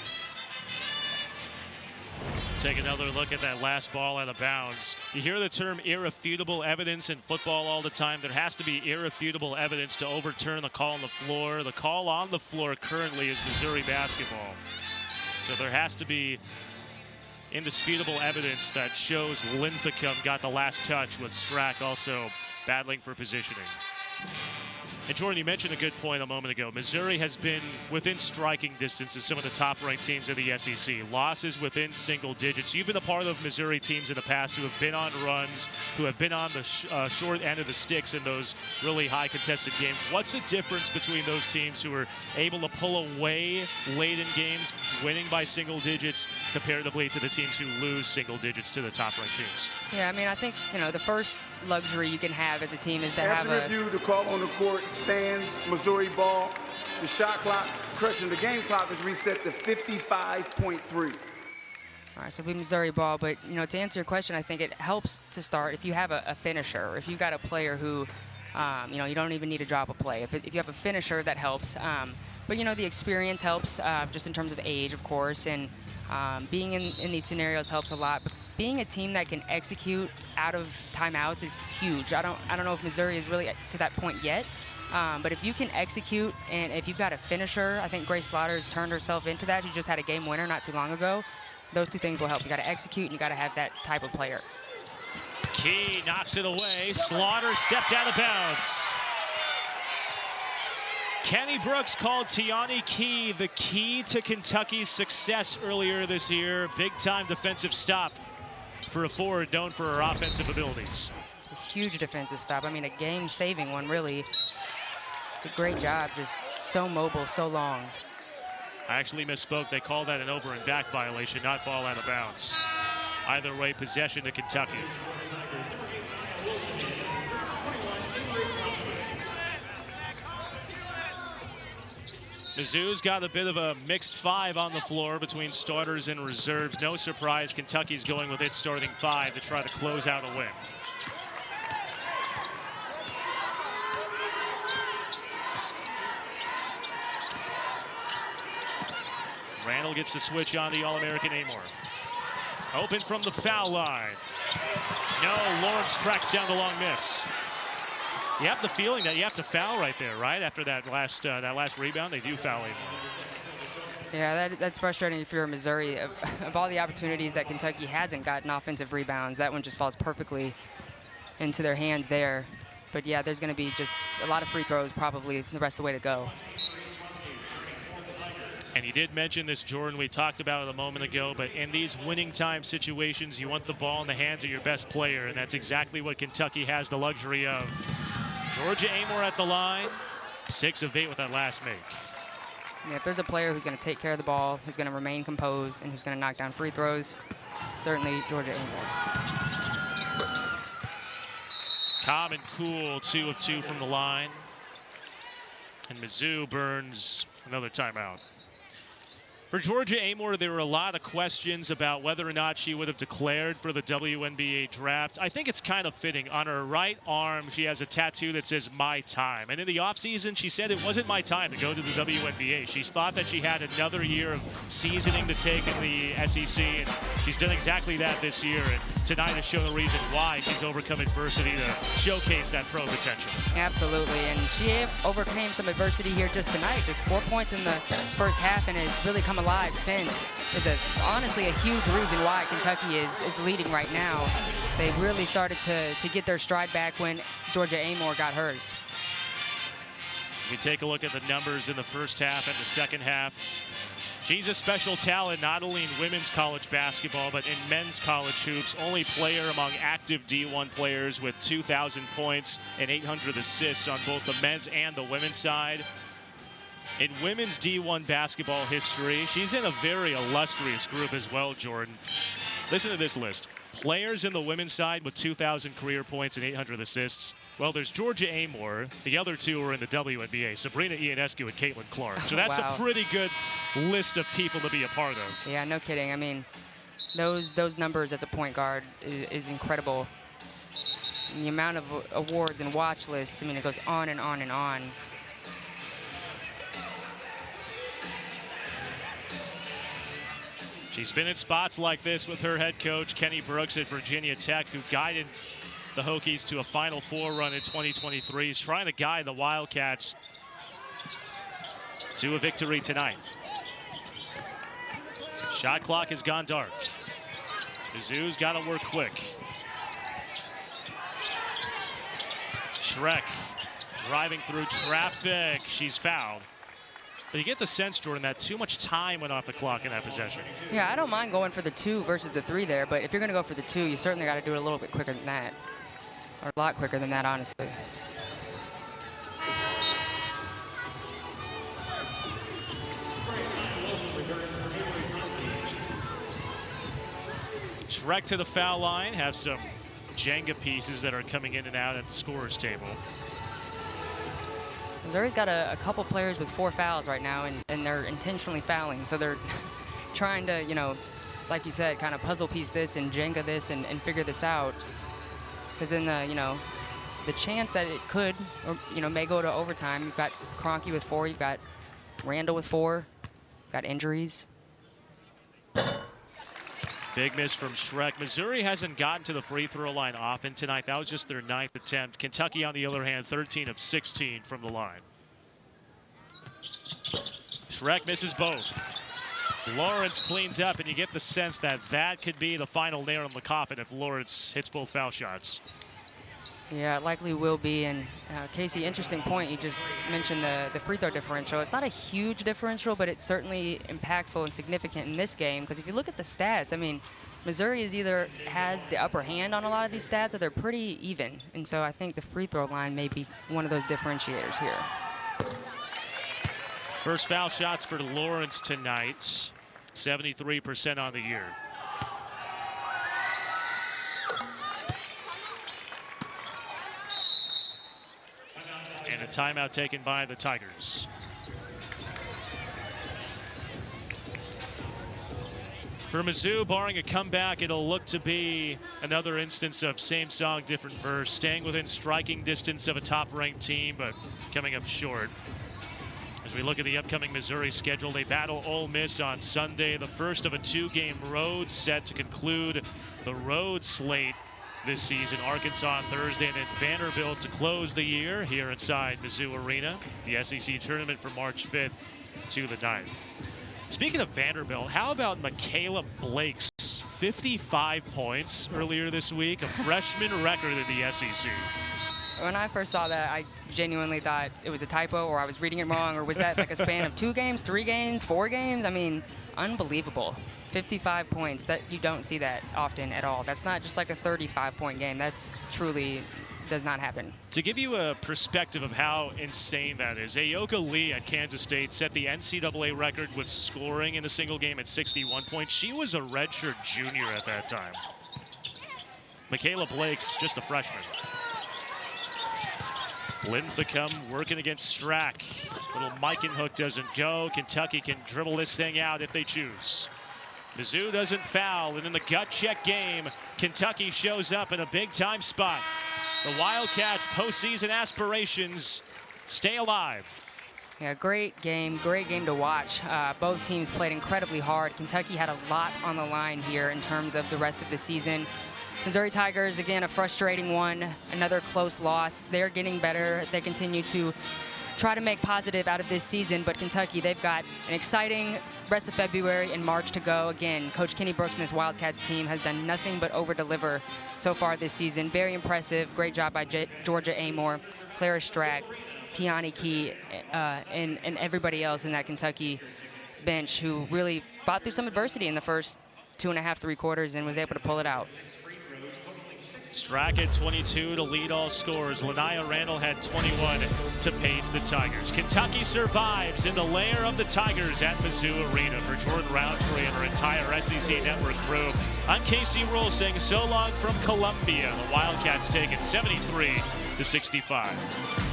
Take another look at that last ball out of bounds. You hear the term irrefutable evidence in football all the time. There has to be irrefutable evidence to overturn the call on the floor. The call on the floor currently is Missouri basketball. So there has to be indisputable evidence that shows Linthicum got the last touch, with Strack also battling for positioning. And Jordan, you mentioned a good point a moment ago. Missouri has been within striking distance of some of the top-ranked teams in the SEC. Losses within single digits. You've been a part of Missouri teams in the past who have been on runs, who have been on the short end of the sticks in those really high contested games. What's the difference between those teams who are able to pull away late in games, winning by single digits, comparatively to the teams who lose single digits to the top-ranked teams? Yeah, I mean, I think, you know, the first luxury you can have as a team is to have After review, the call on the court stands Missouri ball. The shot clock, the game clock is reset to 55.3. All right, so we Missouri ball, but, you know, to answer your question, I think it helps to start if you have a finisher, or if you've got a player who, you know, you don't even need to drop a play. If you have a finisher, that helps. But, you know, the experience helps just in terms of age, of course, and being in these scenarios helps a lot. But being a team that can execute out of timeouts is huge. I don't know if Missouri is really to that point yet. But if you can execute, and if you've got a finisher, I think Grace Slaughter has turned herself into that. She just had a game winner not too long ago. Those two things will help. You got to execute, and you got to have that type of player. Key knocks it away. Slaughter stepped out of bounds. Kenny Brooks called Tiani Key the key to Kentucky's success earlier this year. Big-time defensive stop for a forward known for her offensive abilities. A huge defensive stop. I mean, a game-saving one, really. It's a great job, just so mobile, so long. I actually misspoke. They called that an over and back violation, not ball out of bounds. Either way, possession to Kentucky. Mizzou's got a bit of a mixed 5 on the floor between starters and reserves. No surprise, Kentucky's going with its starting 5 to try to close out a win. Randall gets the switch on the All-American Amoore. Open from the foul line. No, Lawrence tracks down the long miss. You have the feeling that you have to foul right there, right? After that last rebound, they do foul Amoore. Yeah, that's frustrating if you're Missouri. Of all the opportunities that Kentucky hasn't gotten offensive rebounds, that one just falls perfectly into their hands there. But yeah, there's going to be just a lot of free throws probably the rest of the way to go. And you did mention this, Jordan, we talked about it a moment ago, but in these winning time situations, you want the ball in the hands of your best player, and that's exactly what Kentucky has the luxury of. Georgia Amoore at the line, 6 of 8 with that last make. Yeah, if there's a player who's going to take care of the ball, who's going to remain composed, and who's going to knock down free throws, certainly Georgia Amoore. Calm and cool, 2 of 2 from the line. And Mizzou burns another timeout. For Georgia Amoore, there were a lot of questions about whether or not she would have declared for the WNBA draft. I think it's kind of fitting. On her right arm, she has a tattoo that says, "My time." And in the offseason, she said it wasn't my time to go to the WNBA. She's thought that she had another year of seasoning to take in the SEC, and she's done exactly that this year. And tonight has shown the reason why she's overcome adversity to showcase that pro potential. Absolutely, and she overcame some adversity here just tonight. Just 4 points in the first half, and has really come alive since is honestly a huge reason why Kentucky is leading right now. They really started to get their stride back when Georgia Amoore got hers. We take a look at the numbers in the first half and the second half. She's a special talent, not only in women's college basketball, but in men's college hoops. Only player among active D1 players with 2,000 points and 800 assists on both the men's and the women's side. In women's D1 basketball history, she's in a very illustrious group as well, Jordan. Listen to this list. Players in the women's side with 2,000 career points and 800 assists. Well, there's Georgia Amoore. The other two are in the WNBA, Sabrina Ionescu and Caitlin Clark. So that's wow. a pretty good list of people to be a part of. Yeah, no kidding. I mean, those numbers as a point guard is incredible. And the amount of awards and watch lists, I mean, it goes on and on and on. She's been in spots like this with her head coach, Kenny Brooks at Virginia Tech, who guided the Hokies to a Final Four run in 2023. He's trying to guide the Wildcats to a victory tonight. Shot clock has gone dark. Mizzou's got to work quick. Strack driving through traffic. She's fouled. But you get the sense, Jordan, that too much time went off the clock in that possession. Yeah, I don't mind going for the 2 versus the 3 there, but if you're going to go for the 2, you certainly got to do it a little bit quicker than that. Or a lot quicker than that, honestly. Strack to the foul line, have some Jenga pieces that are coming in and out at the scorer's table. Missouri's got a couple players with 4 fouls right now, and they're intentionally fouling. So they're trying to, you know, like you said, kind of puzzle piece this and Jenga this and figure this out. Because in the, you know, the chance that it could, or, you know, may go to overtime, you've got Kroenke with 4, you've got Randall with 4, you've got injuries. Big miss from Strack. Missouri hasn't gotten to the free throw line often tonight. That was just their 9th attempt. Kentucky, on the other hand, 13 of 16 from the line. Strack misses both. Lawrence cleans up, and you get the sense that that could be the final nail in the coffin if Lawrence hits both foul shots. Yeah, it likely will be. And Casey, interesting point. You just mentioned the free throw differential. It's not a huge differential, but it's certainly impactful and significant in this game. Because if you look at the stats, I mean, Missouri is either has the upper hand on a lot of these stats, or they're pretty even. And so I think the free throw line may be one of those differentiators here. First foul shots for Lawrence tonight. 73% on the year. And a timeout taken by the Tigers. For Mizzou, barring a comeback, it'll look to be another instance of same song, different verse, staying within striking distance of a top-ranked team, but coming up short. As we look at the upcoming Missouri schedule, they battle Ole Miss on Sunday, the first of a 2-game road set to conclude the road slate this season. Arkansas on Thursday, and then Vanderbilt to close the year here inside Mizzou Arena. The SEC tournament from March 5th to the 9th. Speaking of Vanderbilt, how about Michaela Blake's 55 points earlier this week, a freshman record in the SEC? When I first saw that, I genuinely thought it was a typo, or I was reading it wrong, or was that like a span of 2 games, 3 games, 4 games? I mean, unbelievable. 55 points, that you don't see that often at all. That's not just like a 35-point game. That's truly does not happen. To give you a perspective of how insane that is, Ayoka Lee at Kansas State set the NCAA record with scoring in a single game at 61 points. She was a redshirt junior at that time. Michaela Blake's just a freshman. Linthicum working against Strack. Little Mike and hook doesn't go. Kentucky can dribble this thing out if they choose. Mizzou doesn't foul, and in the gut check game, Kentucky shows up in a big-time spot. The Wildcats' postseason aspirations stay alive. Yeah, great game to watch. Both teams played incredibly hard. Kentucky had a lot on the line here in terms of the rest of the season. Missouri Tigers, again, a frustrating one, another close loss. They're getting better. They continue to try to make positive out of this season. But Kentucky, they've got an exciting rest of February and March to go. Again, Coach Kenny Brooks and this Wildcats team has done nothing but over-deliver so far this season. Very impressive. Great job by Georgia Amoore, Clara Strack, Tiani Key, and everybody else in that Kentucky bench who really fought through some adversity in the first 2.5, 3 quarters and was able to pull it out. Strack at 22 to lead all scorers. Lania Randall had 21 to pace the Tigers. Kentucky survives in the lair of the Tigers at Mizzou Arena. For Jordan Roundtree and our entire SEC Network crew, I'm Casey Rule saying so long from Columbia. The Wildcats take it 73-65.